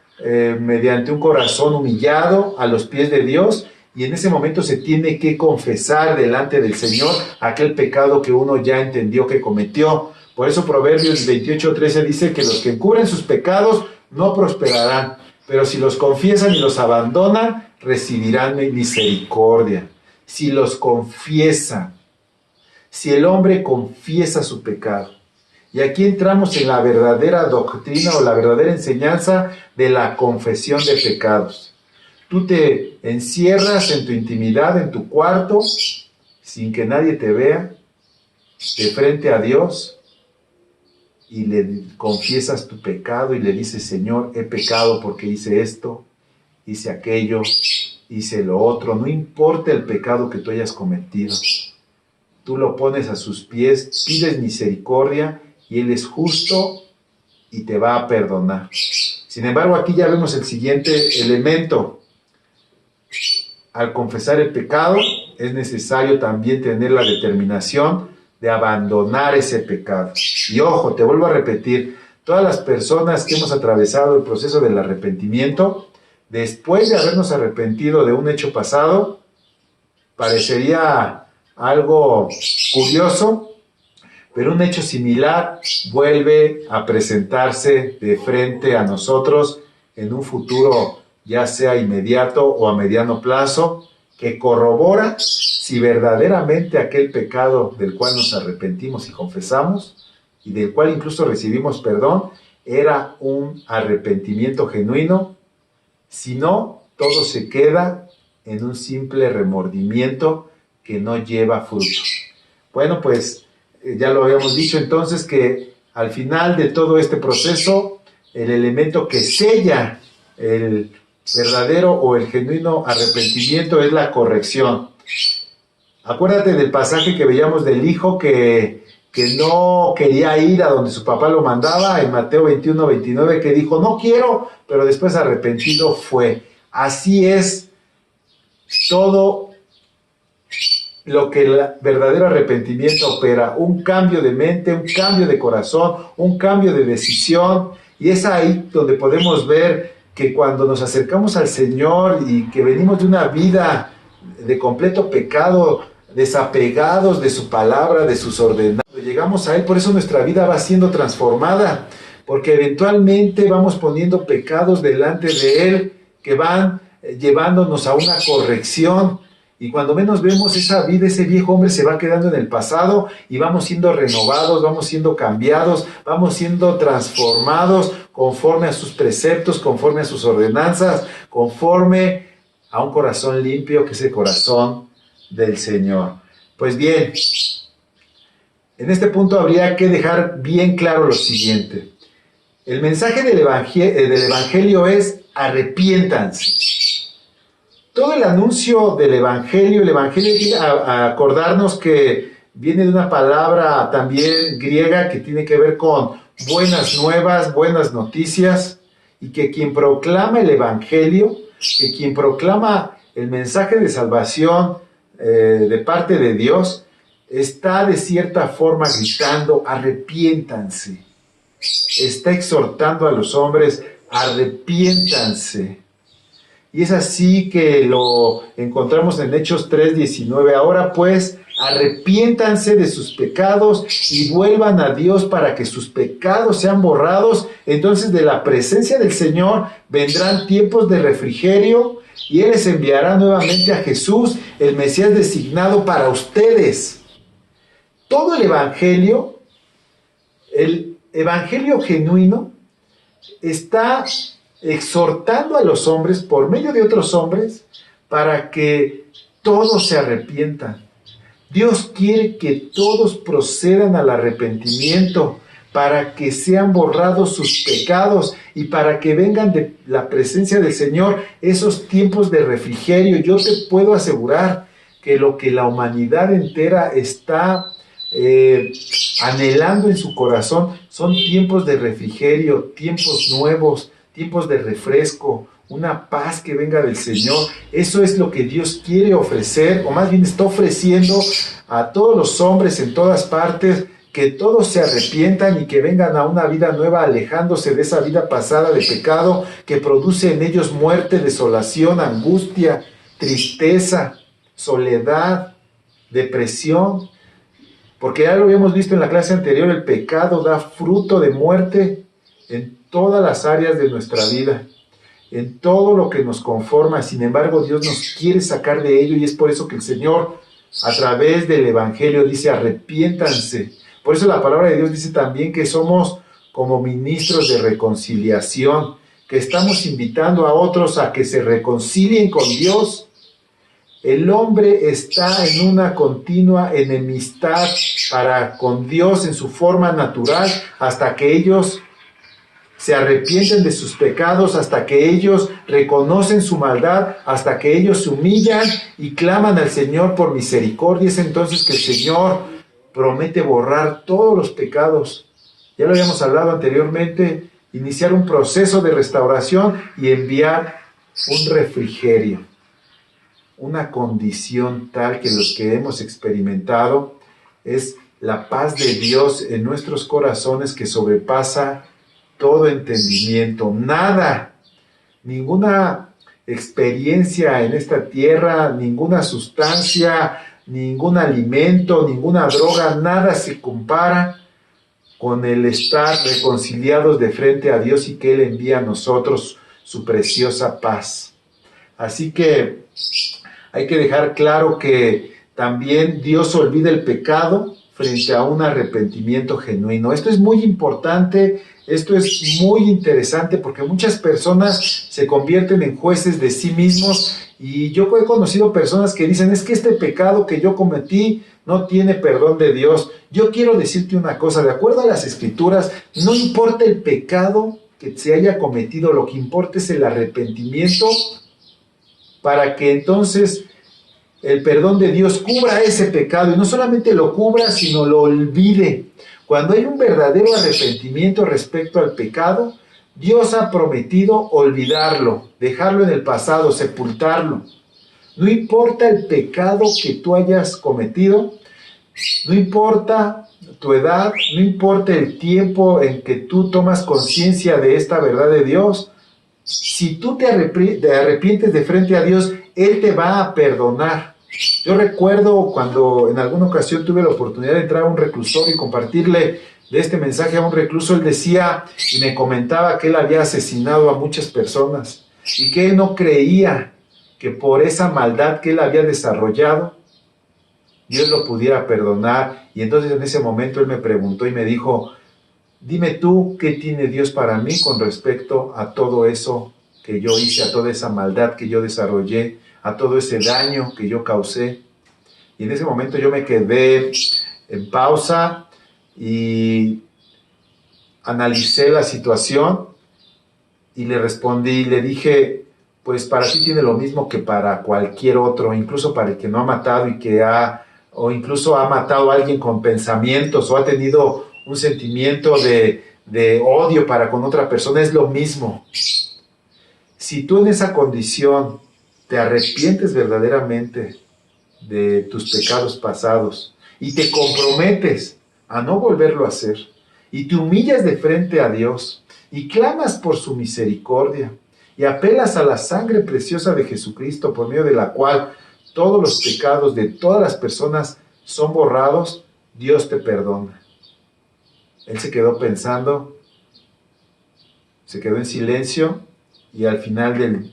S1: mediante un corazón humillado a los pies de Dios, y en ese momento se tiene que confesar delante del Señor aquel pecado que uno ya entendió que cometió. Por eso Proverbios 28:13 dice que los que encubren sus pecados no prosperarán, pero si los confiesan y los abandonan, recibirán misericordia. Si los confiesa, si el hombre confiesa su pecado. Y aquí entramos en la verdadera doctrina o la verdadera enseñanza de la confesión de pecados. Tú te encierras en tu intimidad, en tu cuarto, sin que nadie te vea, de frente a Dios, y le confiesas tu pecado y le dices: Señor, he pecado porque hice esto, hice aquello, hice lo otro. No importa el pecado que tú hayas cometido. Tú lo pones a sus pies, pides misericordia y Él es justo y te va a perdonar. Sin embargo, aquí ya vemos el siguiente elemento. Al confesar el pecado, es necesario también tener la determinación de abandonar ese pecado. Y ojo, te vuelvo a repetir, todas las personas que hemos atravesado el proceso del arrepentimiento, después de habernos arrepentido de un hecho pasado, parecería algo curioso, pero un hecho similar vuelve a presentarse de frente a nosotros en un futuro, ya sea inmediato o a mediano plazo, que corrobora si verdaderamente aquel pecado del cual nos arrepentimos y confesamos, y del cual incluso recibimos perdón, era un arrepentimiento genuino. Si no, todo se queda en un simple remordimiento que no lleva fruto. Bueno, pues ya lo habíamos dicho entonces, que al final de todo este proceso, el elemento que sella el verdadero o el genuino arrepentimiento es la corrección. Acuérdate del pasaje que veíamos del hijo que no quería ir a donde su papá lo mandaba, en Mateo 21-29, que dijo: no quiero, pero después arrepentido fue. Así es todo lo que el verdadero arrepentimiento opera: un cambio de mente, un cambio de corazón, un cambio de decisión. Y es ahí donde podemos ver que cuando nos acercamos al Señor y que venimos de una vida de completo pecado, desapegados de su palabra, de sus ordenanzas, llegamos a Él, por eso nuestra vida va siendo transformada, porque eventualmente vamos poniendo pecados delante de Él que van llevándonos a una corrección. Y cuando menos vemos, esa vida, ese viejo hombre se va quedando en el pasado y vamos siendo renovados, vamos siendo cambiados, vamos siendo transformados conforme a sus preceptos, conforme a sus ordenanzas, conforme a un corazón limpio, que es el corazón del Señor. Pues bien, en este punto habría que dejar bien claro lo siguiente. El mensaje del Evangelio es: arrepiéntanse. Todo el anuncio del Evangelio, el Evangelio viene a acordarnos que viene de una palabra también griega que tiene que ver con buenas nuevas, buenas noticias, y que quien proclama el Evangelio, que quien proclama el mensaje de salvación de parte de Dios, está de cierta forma gritando: arrepiéntanse. Está exhortando a los hombres: arrepiéntanse. Y es así que lo encontramos en Hechos 3:19. Ahora pues, arrepiéntanse de sus pecados y vuelvan a Dios para que sus pecados sean borrados. Entonces de la presencia del Señor vendrán tiempos de refrigerio y Él les enviará nuevamente a Jesús, el Mesías designado para ustedes. Todo el Evangelio genuino, está exhortando a los hombres por medio de otros hombres para que todos se arrepientan. Dios quiere que todos procedan al arrepentimiento para que sean borrados sus pecados y para que vengan de la presencia del Señor esos tiempos de refrigerio. Yo te puedo asegurar que lo que la humanidad entera está anhelando en su corazón son tiempos de refrigerio, tiempos nuevos, tiempos de refresco, una paz que venga del Señor. Eso es lo que Dios quiere ofrecer, o más bien está ofreciendo a todos los hombres en todas partes, que todos se arrepientan y que vengan a una vida nueva, alejándose de esa vida pasada de pecado que produce en ellos muerte, desolación, angustia, tristeza, soledad, depresión. Porque ya lo habíamos visto en la clase anterior, el pecado da fruto de muerte en todas las áreas de nuestra vida, en todo lo que nos conforma. Sin embargo, Dios nos quiere sacar de ello, y es por eso que el Señor, a través del Evangelio, dice: arrepiéntanse. Por eso la palabra de Dios dice también que somos como ministros de reconciliación, que estamos invitando a otros a que se reconcilien con Dios, el hombre está en una continua enemistad con Dios en su forma natural hasta que ellos se arrepienten de sus pecados, hasta que ellos reconocen su maldad, hasta que ellos se humillan y claman al Señor por misericordia. Es entonces que el Señor promete borrar todos los pecados. Ya lo habíamos hablado anteriormente, iniciar un proceso de restauración y enviar un refrigerio, una condición tal que los que hemos experimentado es la paz de Dios en nuestros corazones que sobrepasa todo entendimiento. Nada, ninguna experiencia en esta tierra, ninguna sustancia, ningún alimento, ninguna droga, nada se compara con el estar reconciliados de frente a Dios y que Él envía a nosotros su preciosa paz. Así que hay que dejar claro que también Dios olvida el pecado frente a un arrepentimiento genuino. Esto es muy importante, esto es muy interesante porque muchas personas se convierten en jueces de sí mismos y yo he conocido personas que dicen, es que este pecado que yo cometí no tiene perdón de Dios. Yo quiero decirte una cosa, de acuerdo a las Escrituras, no importa el pecado que se haya cometido, lo que importa es el arrepentimiento para que entonces el perdón de Dios cubra ese pecado, y no solamente lo cubra, sino lo olvide. Cuando hay un verdadero arrepentimiento respecto al pecado, Dios ha prometido olvidarlo, dejarlo en el pasado, sepultarlo. No importa el pecado que tú hayas cometido, no importa tu edad, no importa el tiempo en que tú tomas conciencia de esta verdad de Dios, si tú te arrepientes de frente a Dios, Él te va a perdonar. Yo recuerdo cuando en alguna ocasión tuve la oportunidad de entrar a un reclusorio y compartirle de este mensaje a un recluso, él decía y me comentaba que él había asesinado a muchas personas y que él no creía que por esa maldad que él había desarrollado, Dios lo pudiera perdonar. Y entonces en ese momento él me preguntó y me dijo, dime tú, ¿qué tiene Dios para mí con respecto a todo eso que yo hice, a toda esa maldad que yo desarrollé, a todo ese daño que yo causé? Y en ese momento yo me quedé en pausa y analicé la situación y le respondí, le dije, pues para ti tiene lo mismo que para cualquier otro, incluso para el que no ha matado y que o incluso ha matado a alguien con pensamientos o ha tenido un sentimiento de odio para con otra persona, es lo mismo. Si tú en esa condición te arrepientes verdaderamente de tus pecados pasados y te comprometes a no volverlo a hacer y te humillas de frente a Dios y clamas por su misericordia y apelas a la sangre preciosa de Jesucristo por medio de la cual todos los pecados de todas las personas son borrados, Dios te perdona. Él se quedó pensando, se quedó en silencio y al final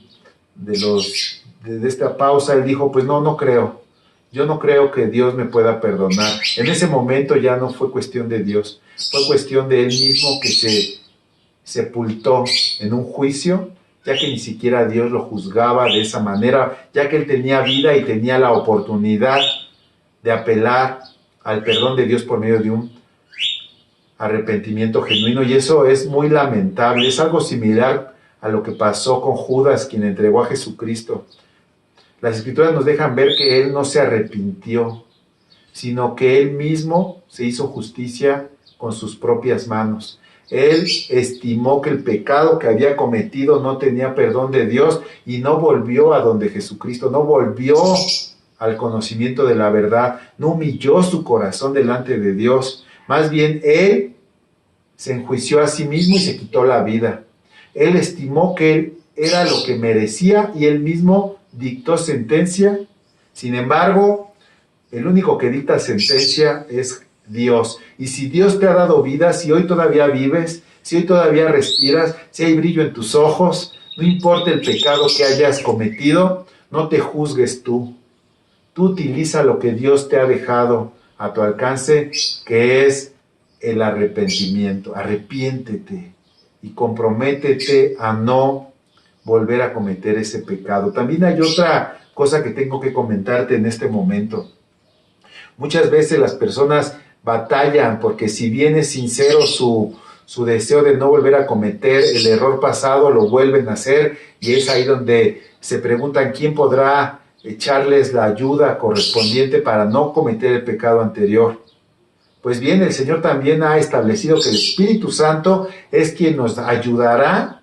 S1: de esta pausa él dijo, pues no creo. Yo no creo que Dios me pueda perdonar. En ese momento ya no fue cuestión de Dios, fue cuestión de él mismo que se sepultó en un juicio, ya que ni siquiera Dios lo juzgaba de esa manera, ya que él tenía vida y tenía la oportunidad de apelar al perdón de Dios por medio de un arrepentimiento genuino, y eso es muy lamentable. Es algo similar a lo que pasó con Judas, quien entregó a Jesucristo. Las Escrituras nos dejan ver que él no se arrepintió, sino que él mismo se hizo justicia con sus propias manos. Él estimó que el pecado que había cometido no tenía perdón de Dios y no volvió a donde Jesucristo, no volvió al conocimiento de la verdad, no humilló su corazón delante de Dios. Más bien, él se enjuició a sí mismo y se quitó la vida. Él estimó que él era lo que merecía y él mismo dictó sentencia. Sin embargo, el único que dicta sentencia es Dios. Y si Dios te ha dado vida, si hoy todavía vives, si hoy todavía respiras, si hay brillo en tus ojos, no importa el pecado que hayas cometido, no te juzgues tú. Tú utiliza lo que Dios te ha dejado a tu alcance, que es el arrepentimiento. Arrepiéntete y comprométete a no volver a cometer ese pecado. También hay otra cosa que tengo que comentarte en este momento. Muchas veces las personas batallan porque si bien es sincero su deseo de no volver a cometer el error pasado, lo vuelven a hacer, y es ahí donde se preguntan quién podrá echarles la ayuda correspondiente para no cometer el pecado anterior. Pues bien, el Señor también ha establecido que el Espíritu Santo es quien nos ayudará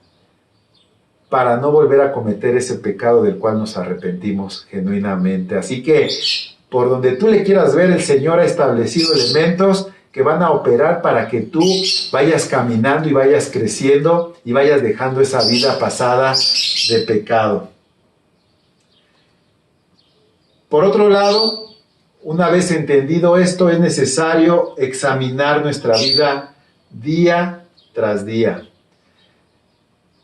S1: para no volver a cometer ese pecado del cual nos arrepentimos genuinamente. Así que, por donde tú le quieras ver, el Señor ha establecido elementos que van a operar para que tú vayas caminando y vayas creciendo y vayas dejando esa vida pasada de pecado. Por otro lado, una vez entendido esto, es necesario examinar nuestra vida día tras día.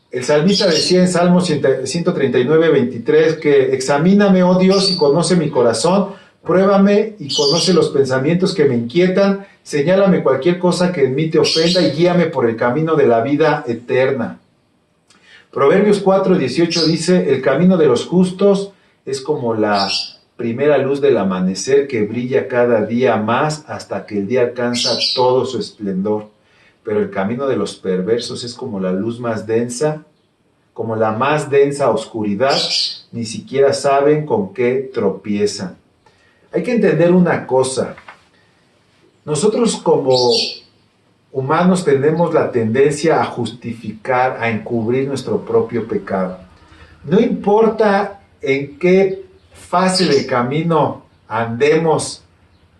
S1: El salmista decía en Salmo 139, 23 que examíname, oh Dios, y conoce mi corazón, pruébame y conoce los pensamientos que me inquietan, señálame cualquier cosa que en mí te ofenda y guíame por el camino de la vida eterna. Proverbios 4:18 dice, el camino de los justos es como la primera luz del amanecer que brilla cada día más hasta que el día alcanza todo su esplendor. Pero el camino de los perversos es como la luz más densa, como la más densa oscuridad, ni siquiera saben con qué tropiezan. Hay que entender una cosa. Nosotros como humanos tenemos la tendencia a justificar, a encubrir nuestro propio pecado. No importa en qué fase del camino andemos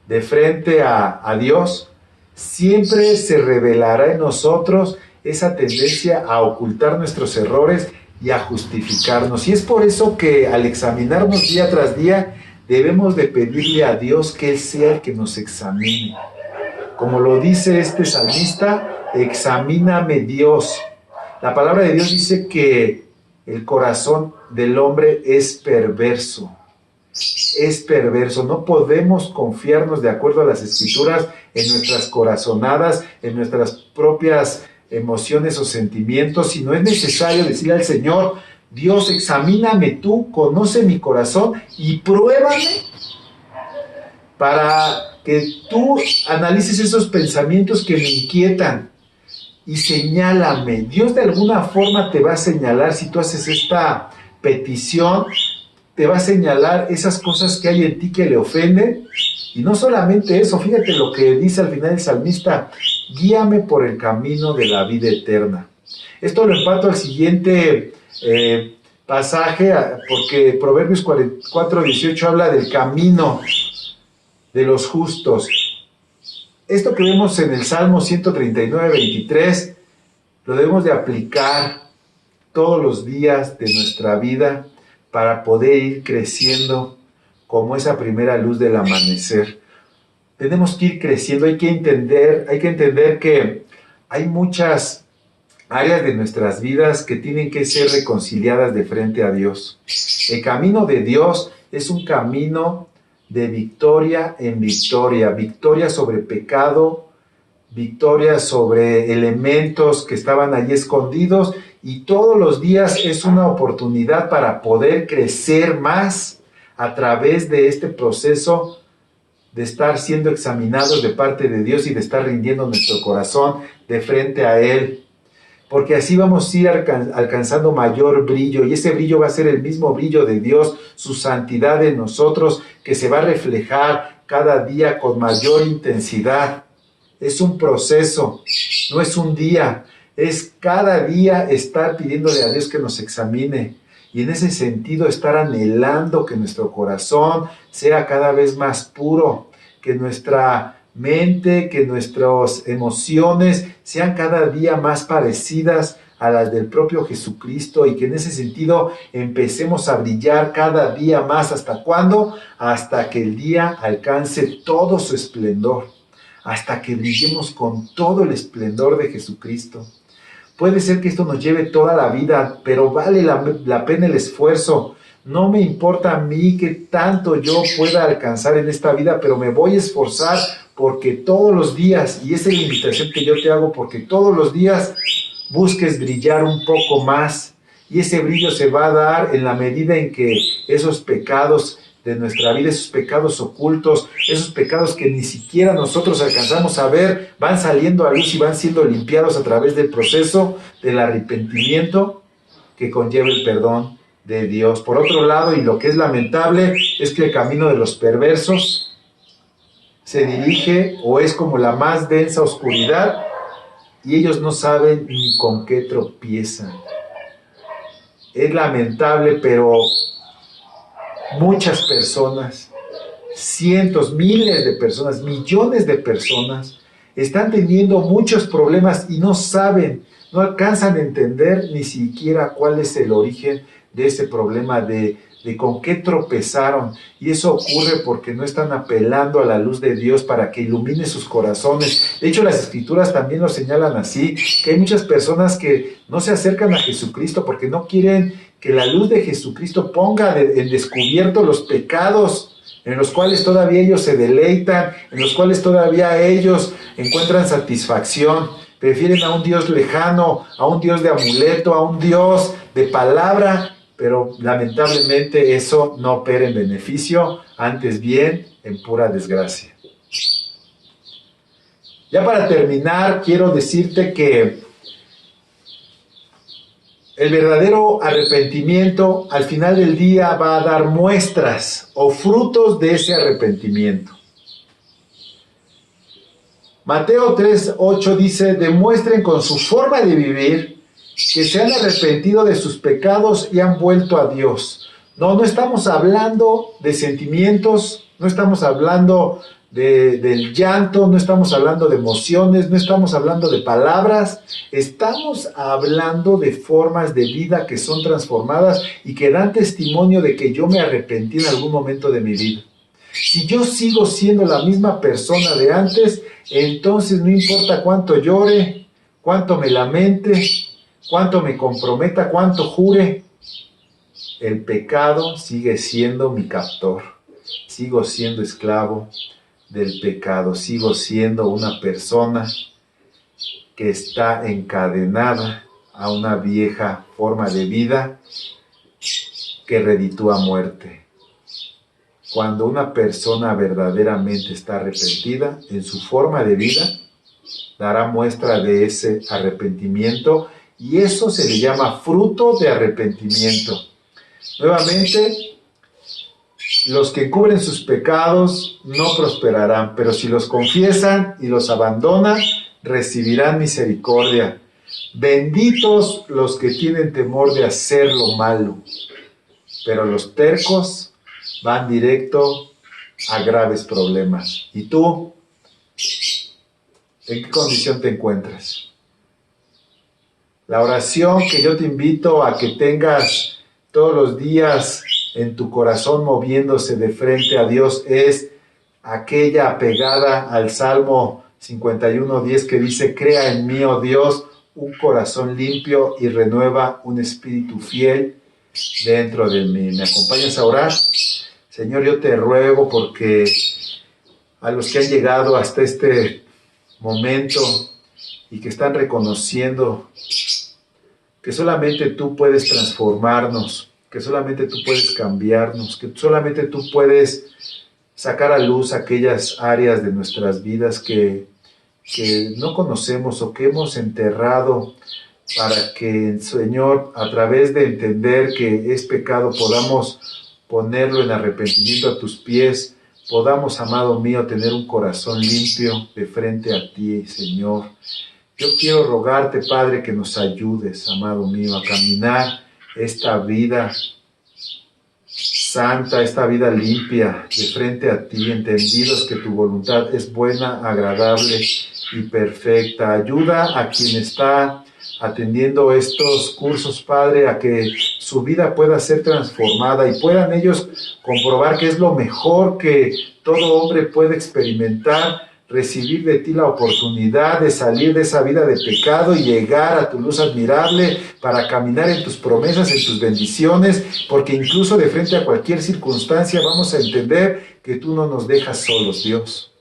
S1: de frente a Dios, siempre se revelará en nosotros esa tendencia a ocultar nuestros errores y a justificarnos. Y es por eso que al examinarnos día tras día, debemos de pedirle a Dios que Él sea el que nos examine. Como lo dice este salmista, examíname Dios. La palabra de Dios dice que el corazón del hombre es perverso. Es perverso. No podemos confiarnos, de acuerdo a las Escrituras, en nuestras corazonadas, en nuestras propias emociones o sentimientos, sino es necesario decirle al Señor, Dios, examíname tú, conoce mi corazón y pruébame para que tú analices esos pensamientos que me inquietan y señálame. Dios de alguna forma te va a señalar, si tú haces esta petición, te va a señalar esas cosas que hay en ti que le ofenden. Y no solamente eso, fíjate lo que dice al final el salmista, guíame por el camino de la vida eterna. Esto lo empato al siguiente pasaje, porque Proverbios 44:18 habla del camino de los justos. Esto que vemos en el Salmo 139:23 lo debemos de aplicar todos los días de nuestra vida para poder ir creciendo como esa primera luz del amanecer. Tenemos que ir creciendo, hay que entender que hay muchas áreas de nuestras vidas que tienen que ser reconciliadas de frente a Dios. El camino de Dios es un camino de victoria en victoria, victoria sobre pecado, victoria sobre elementos que estaban allí escondidos, y todos los días es una oportunidad para poder crecer más a través de este proceso de estar siendo examinados de parte de Dios y de estar rindiendo nuestro corazón de frente a Él. Porque así vamos a ir alcanzando mayor brillo, y ese brillo va a ser el mismo brillo de Dios, su santidad en nosotros, que se va a reflejar cada día con mayor intensidad. Es un proceso, no es un día, es cada día estar pidiéndole a Dios que nos examine, y en ese sentido estar anhelando que nuestro corazón sea cada vez más puro, que nuestra mente, que nuestras emociones sean cada día más parecidas a las del propio Jesucristo, y que en ese sentido empecemos a brillar cada día más. ¿Hasta cuándo? Hasta que el día alcance todo su esplendor, hasta que brillemos con todo el esplendor de Jesucristo. Puede ser que esto nos lleve toda la vida, pero vale la pena el esfuerzo. No me importa a mí qué tanto yo pueda alcanzar en esta vida, pero me voy a esforzar porque todos los días, y esa es la invitación que yo te hago, porque todos los días busques brillar un poco más. Y ese brillo se va a dar en la medida en que esos pecados de nuestra vida, esos pecados ocultos, esos pecados que ni siquiera nosotros alcanzamos a ver, van saliendo a luz y van siendo limpiados a través del proceso del arrepentimiento que conlleva el perdón de Dios. Por otro lado, y lo que es lamentable, es que el camino de los perversos se dirige o es como la más densa oscuridad y ellos no saben ni con qué tropiezan. Es lamentable, pero muchas personas, cientos, miles de personas, millones de personas están teniendo muchos problemas y no saben, no alcanzan a entender ni siquiera cuál es el origen de ese problema, de con qué tropezaron. Y eso ocurre porque no están apelando a la luz de Dios para que ilumine sus corazones. De hecho, las Escrituras también lo señalan así, que hay muchas personas que no se acercan a Jesucristo porque no quieren que la luz de Jesucristo ponga en descubierto los pecados en los cuales todavía ellos se deleitan, en los cuales todavía ellos encuentran satisfacción. Prefieren a un Dios lejano, a un Dios de amuleto, a un Dios de palabra, pero lamentablemente eso no opera en beneficio, antes bien en pura desgracia. Ya para terminar, quiero decirte que el verdadero arrepentimiento al final del día va a dar muestras o frutos de ese arrepentimiento. Mateo 3:8 dice: demuestren con su forma de vivir que se han arrepentido de sus pecados y han vuelto a Dios. No estamos hablando de sentimientos, no estamos hablando del llanto, no estamos hablando de emociones, no estamos hablando de palabras, estamos hablando de formas de vida que son transformadas y que dan testimonio de que yo me arrepentí en algún momento de mi vida. Si yo sigo siendo la misma persona de antes, entonces no importa cuánto llore, cuánto me lamente, cuánto me comprometa, cuánto jure, el pecado sigue siendo mi captor. Sigo siendo esclavo del pecado, sigo siendo una persona que está encadenada a una vieja forma de vida que reditúa muerte. Cuando una persona verdaderamente está arrepentida en su forma de vida, dará muestra de ese arrepentimiento y eso se le llama fruto de arrepentimiento. Nuevamente, los que cubren sus pecados no prosperarán, pero si los confiesan y los abandonan, recibirán misericordia. Benditos los que tienen temor de hacer lo malo, pero los tercos van directo a graves problemas. ¿Y tú? ¿En qué condición te encuentras? La oración que yo te invito a que tengas todos los días en tu corazón moviéndose de frente a Dios es aquella apegada al Salmo 51:10 que dice: crea en mí, oh Dios, un corazón limpio y renueva un espíritu fiel dentro de mí. ¿Me acompañas a orar? Señor, yo te ruego porque a los que han llegado hasta este momento y que están reconociendo que solamente tú puedes transformarnos, que solamente tú puedes cambiarnos, que solamente tú puedes sacar a luz aquellas áreas de nuestras vidas que no conocemos o que hemos enterrado, para que, Señor, a través de entender que es pecado, podamos ponerlo en arrepentimiento a tus pies, podamos, amado mío, tener un corazón limpio de frente a ti, Señor. Yo quiero rogarte, Padre, que nos ayudes, amado mío, a caminar esta vida santa, esta vida limpia de frente a ti, entendidos que tu voluntad es buena, agradable y perfecta. Ayuda a quien está atendiendo estos cursos, Padre, a que su vida pueda ser transformada y puedan ellos comprobar que es lo mejor que todo hombre puede experimentar, recibir de ti la oportunidad de salir de esa vida de pecado y llegar a tu luz admirable para caminar en tus promesas, en tus bendiciones, porque incluso de frente a cualquier circunstancia vamos a entender que tú no nos dejas solos, Dios.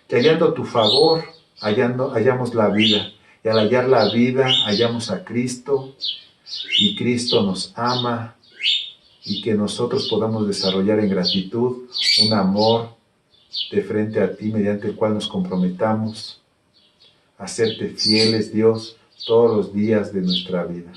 S1: Que hallando tu favor, hallamos la vida. y al hallar la vida hallamos a Cristo y Cristo nos ama y que nosotros podamos desarrollar en gratitud un amor de frente a ti mediante el cual nos comprometamos a serte fieles, Dios, todos los días de nuestra vida.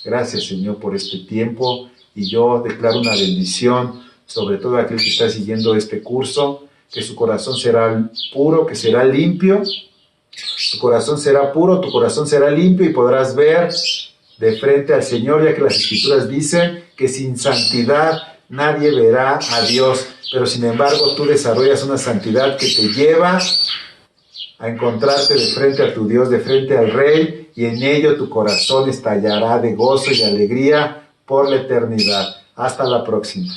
S1: Gracias, Señor, por este tiempo y yo declaro una bendición sobre todo aquel que está siguiendo este curso, que su corazón será puro, que será limpio. Tu corazón será puro, tu corazón será limpio y podrás ver de frente al Señor, ya que las Escrituras dicen que sin santidad nadie verá a Dios. Pero sin embargo tú desarrollas una santidad que te lleva a encontrarte de frente a tu Dios, de frente al Rey, y en ello tu corazón estallará de gozo y alegría por la eternidad. Hasta la próxima.